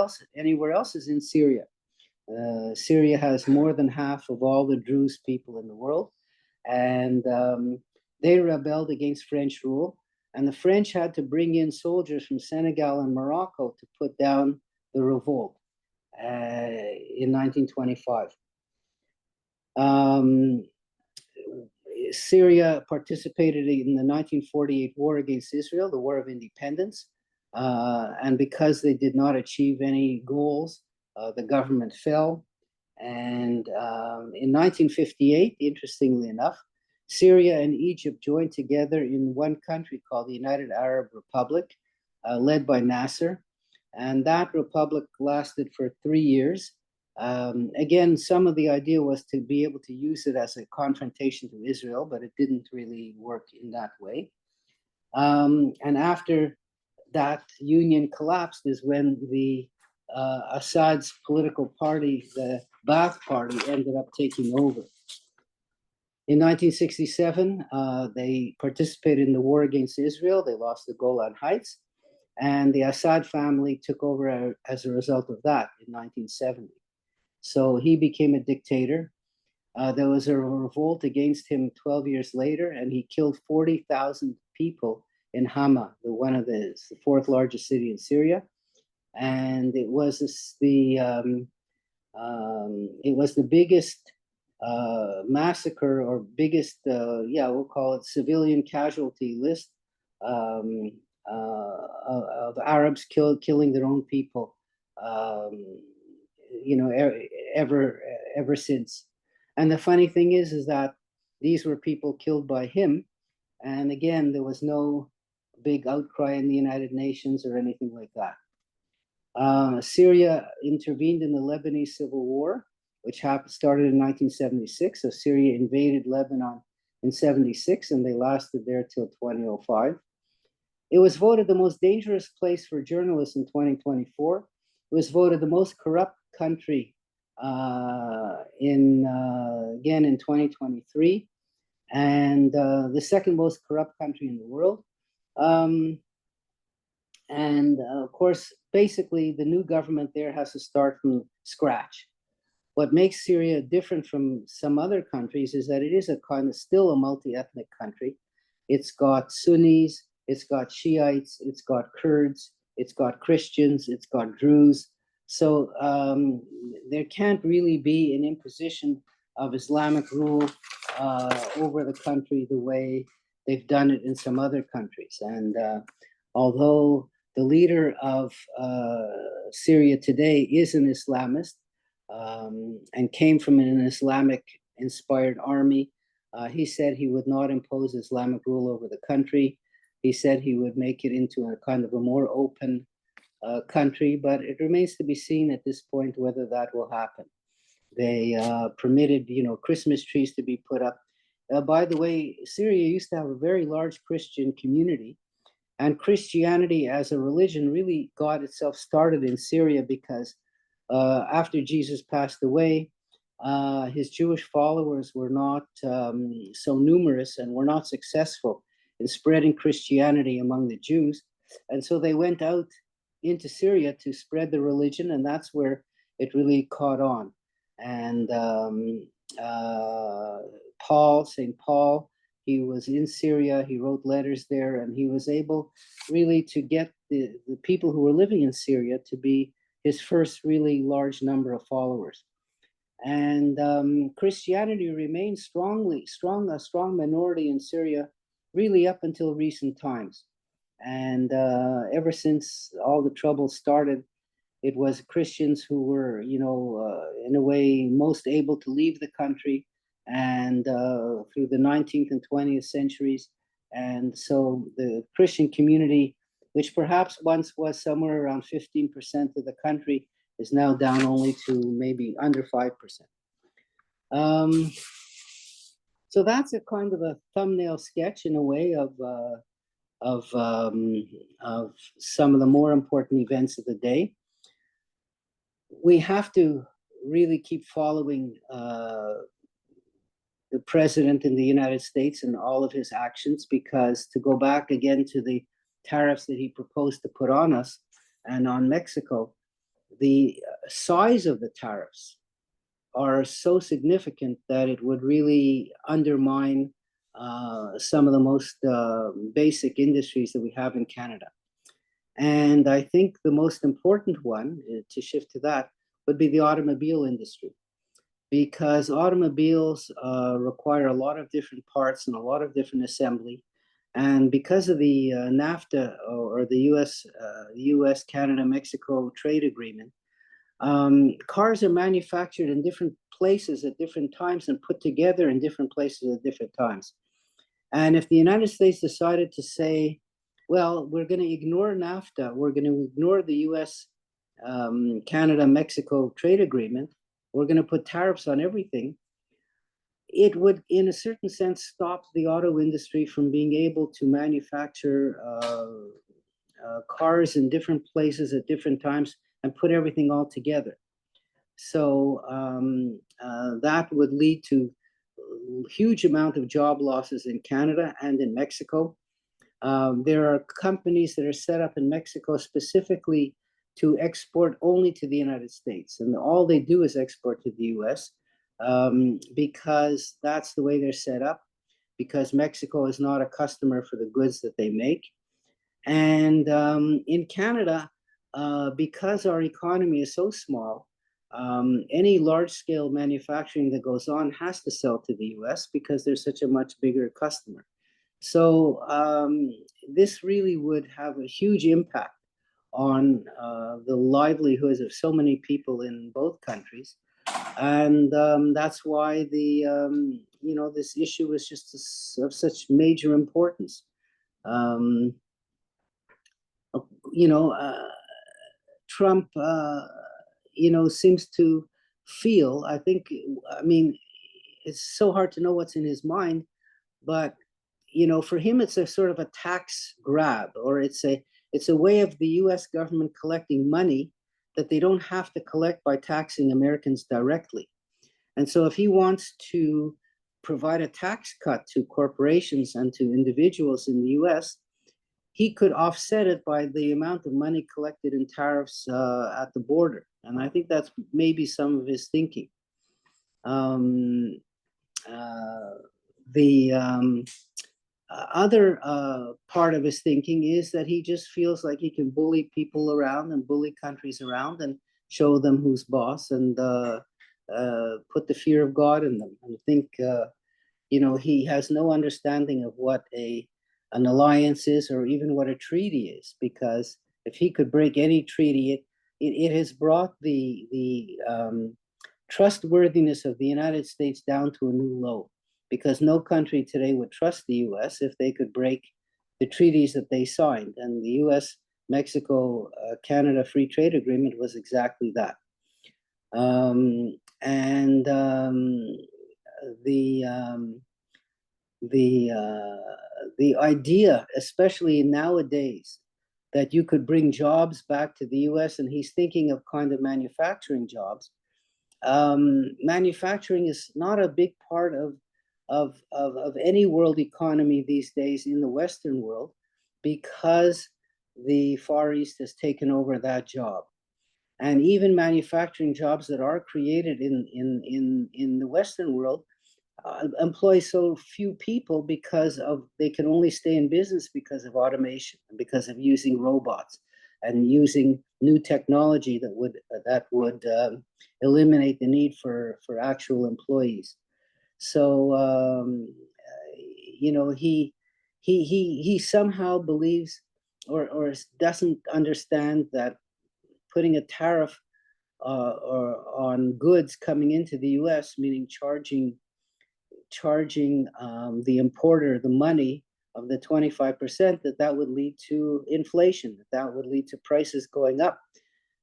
S2: else is in Syria. Syria has more than half of all the Druze people in the world. And they rebelled against French rule. And the French had to bring in soldiers from Senegal and Morocco to put down the revolt in 1925. Syria participated in the 1948 war against Israel, the War of Independence. And because they did not achieve any goals, the government fell. And in 1958, interestingly enough, Syria and Egypt joined together in one country called the United Arab Republic, led by Nasser. And that republic lasted for 3 years. Again, some of the idea was to be able to use it as a confrontation to Israel, but it didn't really work in that way. And after that union collapsed is when the Assad's political party, the Ba'ath Party, ended up taking over. In 1967, they participated in the war against Israel. They lost the Golan Heights, and the Assad family took over as a result of that in 1970. So he became a dictator. There was a revolt against him 12 years later, and he killed 40,000 people in Hama, the fourth largest city in Syria. And it was the biggest massacre, or biggest, we'll call it civilian casualty list of Arabs killing their own people, ever since. And the funny thing is that these were people killed by him. And again, there was no big outcry in the United Nations or anything like that. Syria intervened in the Lebanese Civil War, which started in 1976. So Syria invaded Lebanon in 76, and they lasted there till 2005. It was voted the most dangerous place for journalists in 2024. It was voted the most corrupt country in 2023, and the second most corrupt country in the world. And of course, basically, the new government there has to start from scratch. What makes Syria different from some other countries is that it is a kind of still a multi-ethnic country. It's got Sunnis, it's got Shiites, it's got Kurds, it's got Christians, it's got Druze. So there can't really be an imposition of Islamic rule over the country the way they've done it in some other countries. And although the leader of Syria today is an Islamist and came from an Islamic-inspired army, he said he would not impose Islamic rule over the country. He said he would make it into a kind of a more open country, but it remains to be seen at this point whether that will happen. They permitted, Christmas trees to be put up. By the way, Syria used to have a very large Christian community, and Christianity as a religion really got itself started in Syria because after Jesus passed away, his Jewish followers were not so numerous and were not successful in spreading Christianity among the Jews. And so they went out into Syria to spread the religion, and that's where it really caught on. And St. Paul, He was in Syria, he wrote letters there, and he was able really to get the people who were living in Syria to be his first really large number of followers. And Christianity remained a strong minority in Syria, really up until recent times. And ever since all the trouble started, it was Christians who were, in a way, most able to leave the country, and through the 19th and 20th centuries. And so the Christian community, which perhaps once was somewhere around 15% of the country, is now down only to maybe under 5%. So that's a kind of a thumbnail sketch in a way of some of the more important events of the day. We have to really keep following the president in the United States and all of his actions, because to go back again to the tariffs that he proposed to put on us and on Mexico, the size of the tariffs are so significant that it would really undermine some of the most basic industries that we have in Canada. And I think the most important one, to shift to that, would be the automobile industry, because automobiles require a lot of different parts and a lot of different assembly. And because of the NAFTA, or the US Canada Mexico trade agreement, cars are manufactured in different places at different times and put together in different places at different times. And if the United States decided to say, well, we're going to ignore NAFTA, we're going to ignore the US Canada Mexico trade agreement, we're going to put tariffs on everything, it would, in a certain sense, stop the auto industry from being able to manufacture cars in different places at different times and put everything all together. So that would lead to a huge amount of job losses in Canada and in Mexico. There are companies that are set up in Mexico specifically to export only to the United States, and all they do is export to the US, because that's the way they're set up, because Mexico is not a customer for the goods that they make. And in Canada, because our economy is so small, any large-scale manufacturing that goes on has to sell to the US because they're such a much bigger customer. So this really would have a huge impact on the livelihoods of so many people in both countries. And that's why this issue is just of such major importance. Trump, seems to feel, I mean, it's so hard to know what's in his mind, but, for him, it's a sort of a tax grab, or it's a way of the US government collecting money that they don't have to collect by taxing Americans directly. And so if he wants to provide a tax cut to corporations and to individuals in the US, he could offset it by the amount of money collected in tariffs at the border. And I think that's maybe some of his thinking. The other part of his thinking is that he just feels like he can bully people around and bully countries around and show them who's boss, and put the fear of God in them. And I think, he has no understanding of what an alliance is, or even what a treaty is, because if he could break any treaty, it has brought the trustworthiness of the United States down to a new low, because no country today would trust the US if they could break the treaties that they signed. And the US Mexico Canada Free Trade Agreement was exactly that. The idea, especially nowadays, that you could bring jobs back to the US, and he's thinking of kind of manufacturing jobs. Manufacturing is not a big part of any world economy these days in the Western world, because the Far East has taken over that job. And even manufacturing jobs that are created in the Western world employ so few people because of they can only stay in business because of automation and because of using robots and using new technology that would eliminate the need for actual employees. So he somehow believes or doesn't understand that putting a tariff or on goods coming into the U.S., meaning charging the importer the money of the 25%, that would lead to inflation, that would lead to prices going up.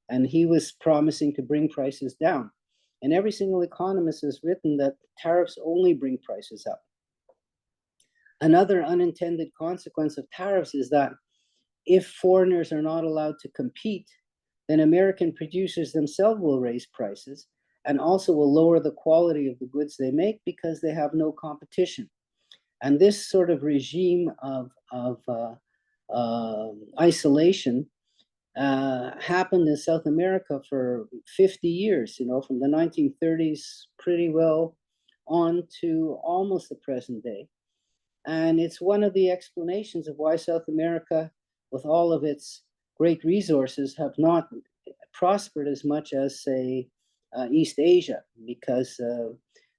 S2: And he was promising to bring prices down. And every single economist has written that tariffs only bring prices up. Another unintended consequence of tariffs is that if foreigners are not allowed to compete, then American producers themselves will raise prices and also will lower the quality of the goods they make because they have no competition. And this sort of regime of isolation happened in South America for 50 years, from the 1930s pretty well on to almost the present day. And it's one of the explanations of why South America, with all of its great resources, have not prospered as much as, say, East Asia, because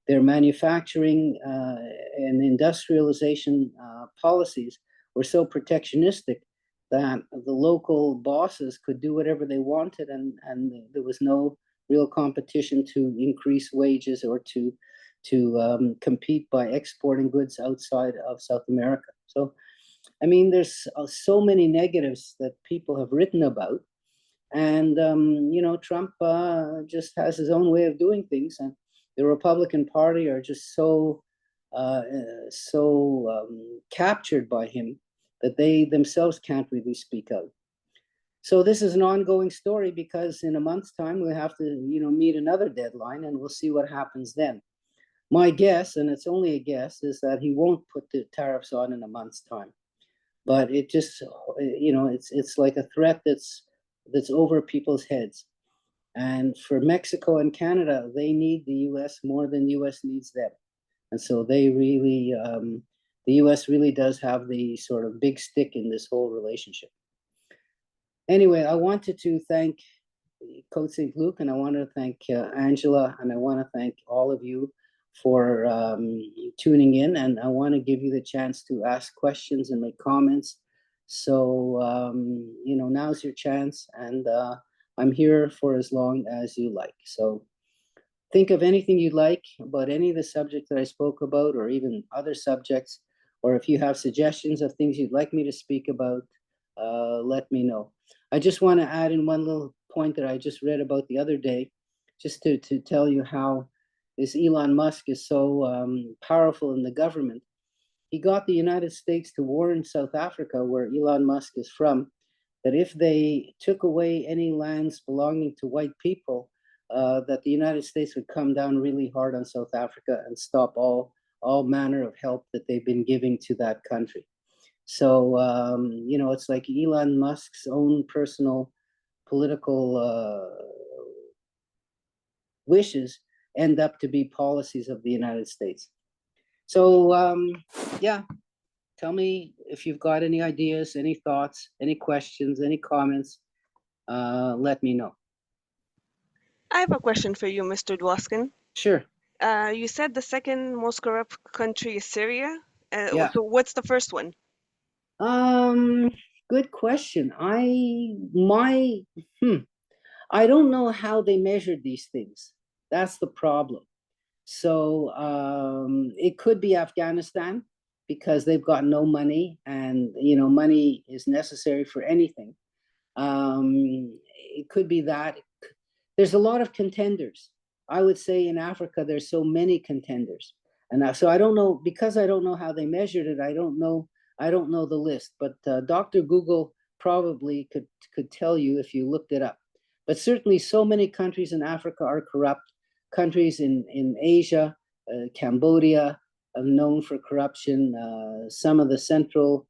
S2: their manufacturing and industrialization policies were so protectionistic that the local bosses could do whatever they wanted, and there was no real competition to increase wages or to compete by exporting goods outside of South America. So, I mean, there's so many negatives that people have written about, and Trump just has his own way of doing things, and the Republican Party are just so captured by him that they themselves can't really speak out. So this is an ongoing story because in a month's time we'll have to meet another deadline, and we'll see what happens then. My guess, and it's only a guess, is that he won't put the tariffs on in a month's time. But it just, it's like a threat that's over people's heads. And for Mexico and Canada, they need the U.S. more than the U.S. needs them. And so they really, the U.S. really does have the sort of big stick in this whole relationship. Anyway, I wanted to thank Cote-Saint-Luc, and I want to thank Angela, and I want to thank all of you for tuning in, and I want to give you the chance to ask questions and make comments. So, now's your chance, and I'm here for as long as you like. So think of anything you'd like about any of the subjects that I spoke about, or even other subjects, or if you have suggestions of things you'd like me to speak about, let me know. I just want to add in one little point that I just read about the other day, just to tell you how this Elon Musk is so powerful in the government. He got the United States to warn South Africa, where Elon Musk is from, that if they took away any lands belonging to white people, that the United States would come down really hard on South Africa and stop all manner of help that they've been giving to that country. So, it's like Elon Musk's own personal political wishes end up to be policies of the United States. So, yeah, tell me if you've got any ideas, any thoughts, any questions, any comments. Let me know.
S1: I have a question for you, Mr. Dwoskin.
S2: Sure.
S1: You said the second most corrupt country is Syria.
S2: Yeah.
S1: So what's the first one?
S2: Um, Good question. I don't know how they measured these things. That's the problem. So it could be Afghanistan because they've got no money, and money is necessary for anything. It could be that. There's a lot of contenders. I would say in Africa there's so many contenders, and so I don't know, because I don't know how they measured it. I don't know the list, but Dr. Google probably could tell you if you looked it up. But certainly, so many countries in Africa are corrupt. Countries in Asia, Cambodia, are known for corruption. Some of the Central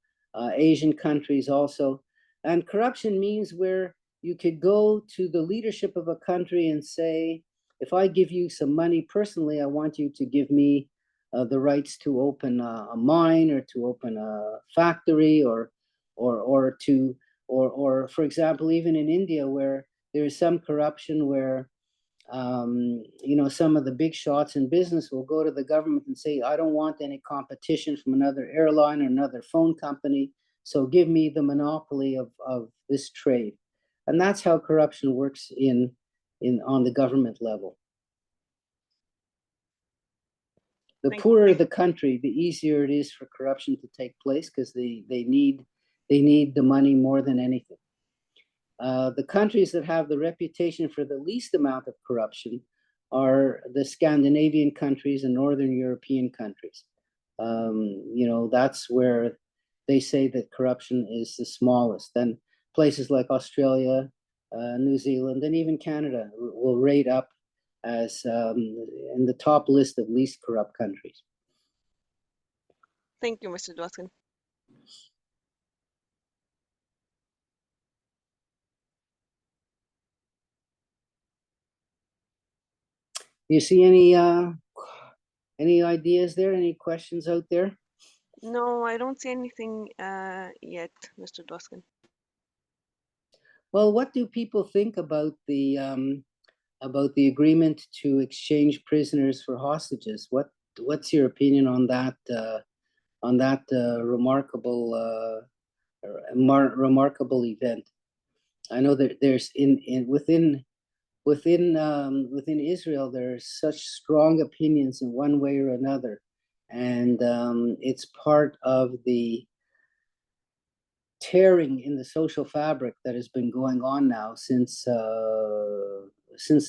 S2: Asian countries also. And corruption means where you could go to the leadership of a country and say, if I give you some money personally, I want you to give me the rights to open a mine or to open a factory or to or for example, even in India, where there is some corruption, where some of the big shots in business will go to the government and say, I don't want any competition from another airline or another phone company, so give me the monopoly of this trade. And that's how corruption works on the government level. The
S1: Thank
S2: poorer the country, the easier it is for corruption to take place, because they need the money more than anything. The countries that have the reputation for the least amount of corruption are the Scandinavian countries and Northern European countries. That's where they say that corruption is the smallest. Then places like Australia, New Zealand, and even Canada will rate up as in the top list of least corrupt countries.
S1: Thank you, Mr. Dwoskin.
S2: You see any ideas there? Any questions out there?
S1: No, I don't see anything yet, Mr. Dwoskin.
S2: Well, what do people think about the agreement to exchange prisoners for hostages? What's your opinion on that remarkable event? I know that there's within Israel, there's such strong opinions in one way or another, and it's part of the tearing in the social fabric that has been going on now since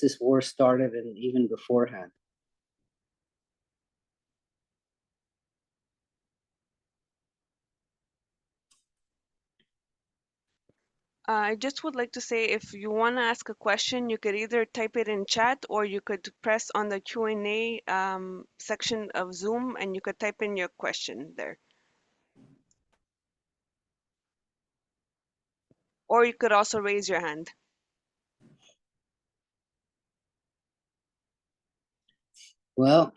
S2: this war started and even beforehand.
S1: I just would like to say, if you want to ask a question, you could either type it in chat, or you could press on the Q&A section of Zoom, and you could type in your question there. Or you could also raise your hand.
S2: Well,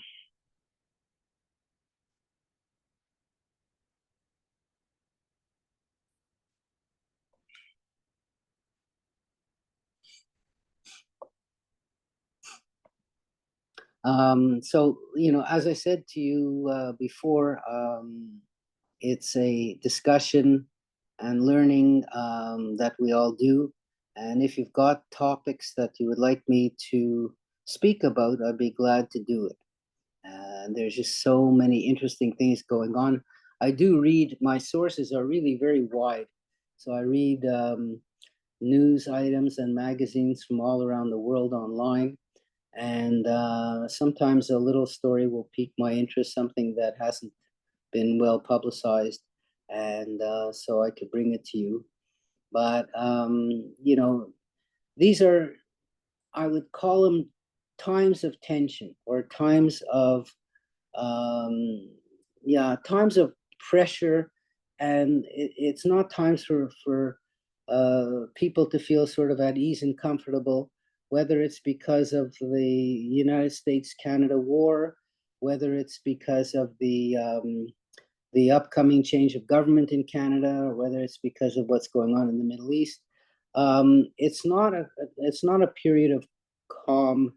S2: so, as I said to you before, it's a discussion and learning that we all do. And if you've got topics that you would like me to speak about, I'd be glad to do it. And there's just so many interesting things going on. I do read, my sources are really very wide. So I read news items and magazines from all around the world online. And sometimes a little story will pique my interest, something that hasn't been well publicized. And so I could bring it to you. But, these are, I would call them times of tension, or times of times of pressure, and it's not times for people to feel sort of at ease and comfortable, whether it's because of the United States-Canada war, whether it's because of the upcoming change of government in Canada, or whether it's because of what's going on in the Middle East. It's not a period of calm,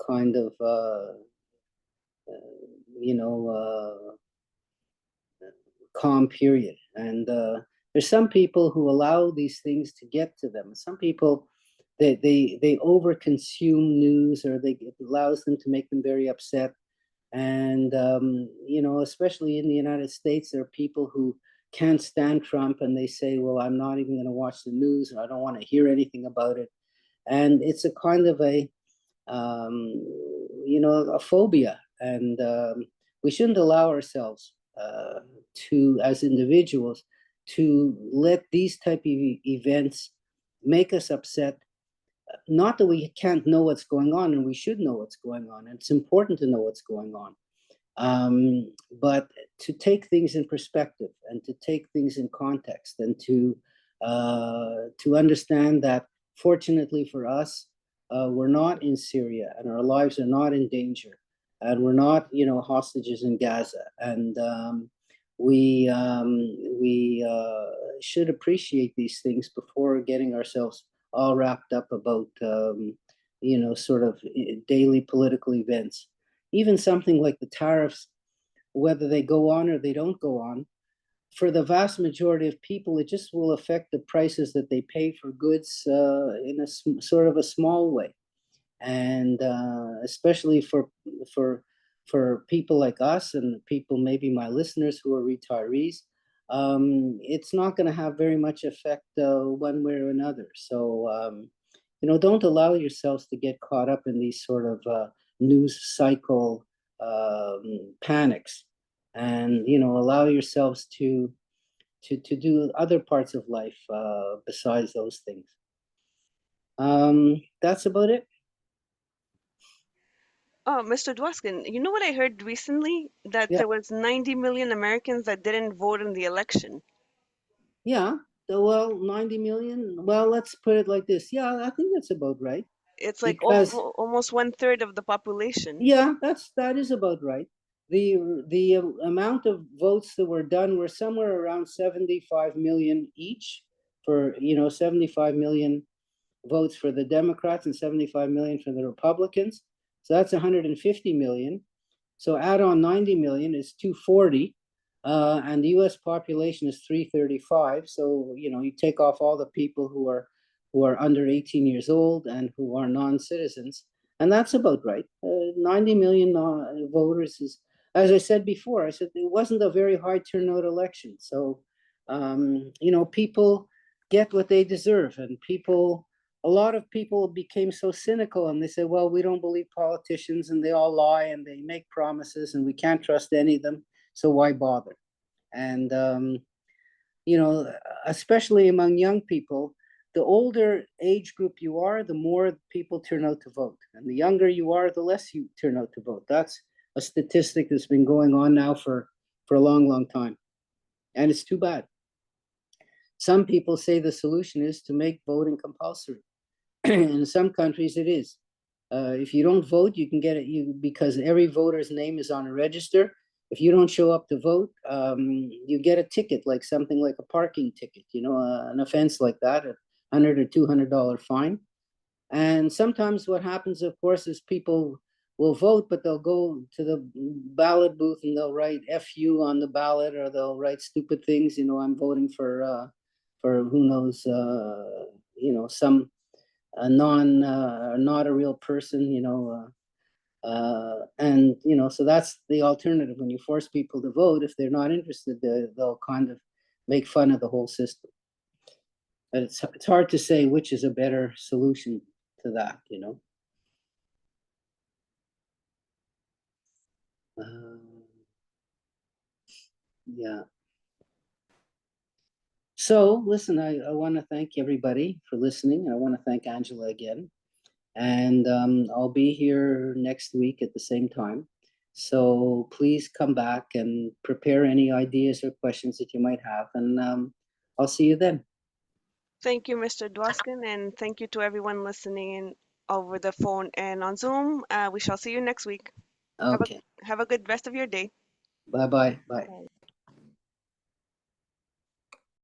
S2: kind of calm period. And there's some people who allow these things to get to them. Some people, they overconsume news, or it allows them to make them very upset. And especially in the United States, there are people who can't stand Trump, and they say, well, I'm not even going to watch the news, and I don't want to hear anything about it. And it's a kind of a phobia, and we shouldn't allow ourselves as individuals, to let these type of events make us upset. Not that we can't know what's going on, and we should know what's going on, and it's important to know what's going on, but to take things in perspective, and to take things in context, and to understand that, fortunately for us, we're not in Syria, and our lives are not in danger. and we're not, hostages in Gaza. And we should appreciate these things before getting ourselves all wrapped up about, sort of daily political events. Even something like the tariffs, whether they go on or they don't go on, for the vast majority of people, it just will affect the prices that they pay for goods in a sort of a small way. And especially for for people like us and people, maybe my listeners who are retirees, it's not going to have very much effect one way or another. So don't allow yourselves to get caught up in these sort of news cycle panics, and allow yourselves to do other parts of life besides those things. That's about it.
S1: Oh, Mr. Dwoskin, you know what I heard recently? That
S2: Yeah,
S1: there was 90 million Americans that didn't vote in the election.
S2: yeah. Well, 90 million. Well, let's put it like this. Yeah, I think that's about right.
S1: It's like
S2: Because
S1: almost one third of the population.
S2: yeah, that is about right. The amount of votes that were done were somewhere around 75 million each, for 75 million votes for the Democrats and 75 million for the Republicans. So that's 150 million. So add on 90 million is 240, and the U.S. population is 335. So you take off all the people who are under 18 years old and who are non-citizens, and that's about right. 90 million voters is, as I said before, I said it wasn't a very high turnout election. So people get what they deserve, and a lot of people became so cynical, and they said, well, we don't believe politicians and they all lie and they make promises and we can't trust any of them. So why bother? And, especially among young people, the older age group you are, the more people turn out to vote. And the younger you are, the less you turn out to vote. That's a statistic that's been going on now for a long, long time. And it's too bad. Some people say the solution is to make voting compulsory. In some countries, it is. If you don't vote, you can get it because every voter's name is on a register. If you don't show up to vote, you get a ticket, like something like a parking ticket, an offense like that, $100 or $200 fine. And sometimes what happens, of course, is people will vote, but they'll go to the ballot booth and they'll write "FU" on the ballot, or they'll write stupid things. I'm voting for who knows, some not a real person, and so that's the alternative. When you force people to vote, if they're not interested, they'll kind of make fun of the whole system. But it's hard to say which is a better solution to that. Yeah. So listen, I want to thank everybody for listening. I want to thank Angela again. And I'll be here next week at the same time. So please come back and prepare any ideas or questions that you might have. And I'll see you then.
S1: Thank you, Mr. Dwoskin, and thank you to everyone listening in over the phone and on Zoom. We shall see you next week. Have a
S2: Okay.
S1: have a good rest of your day.
S2: Bye bye. Bye.
S1: Bye.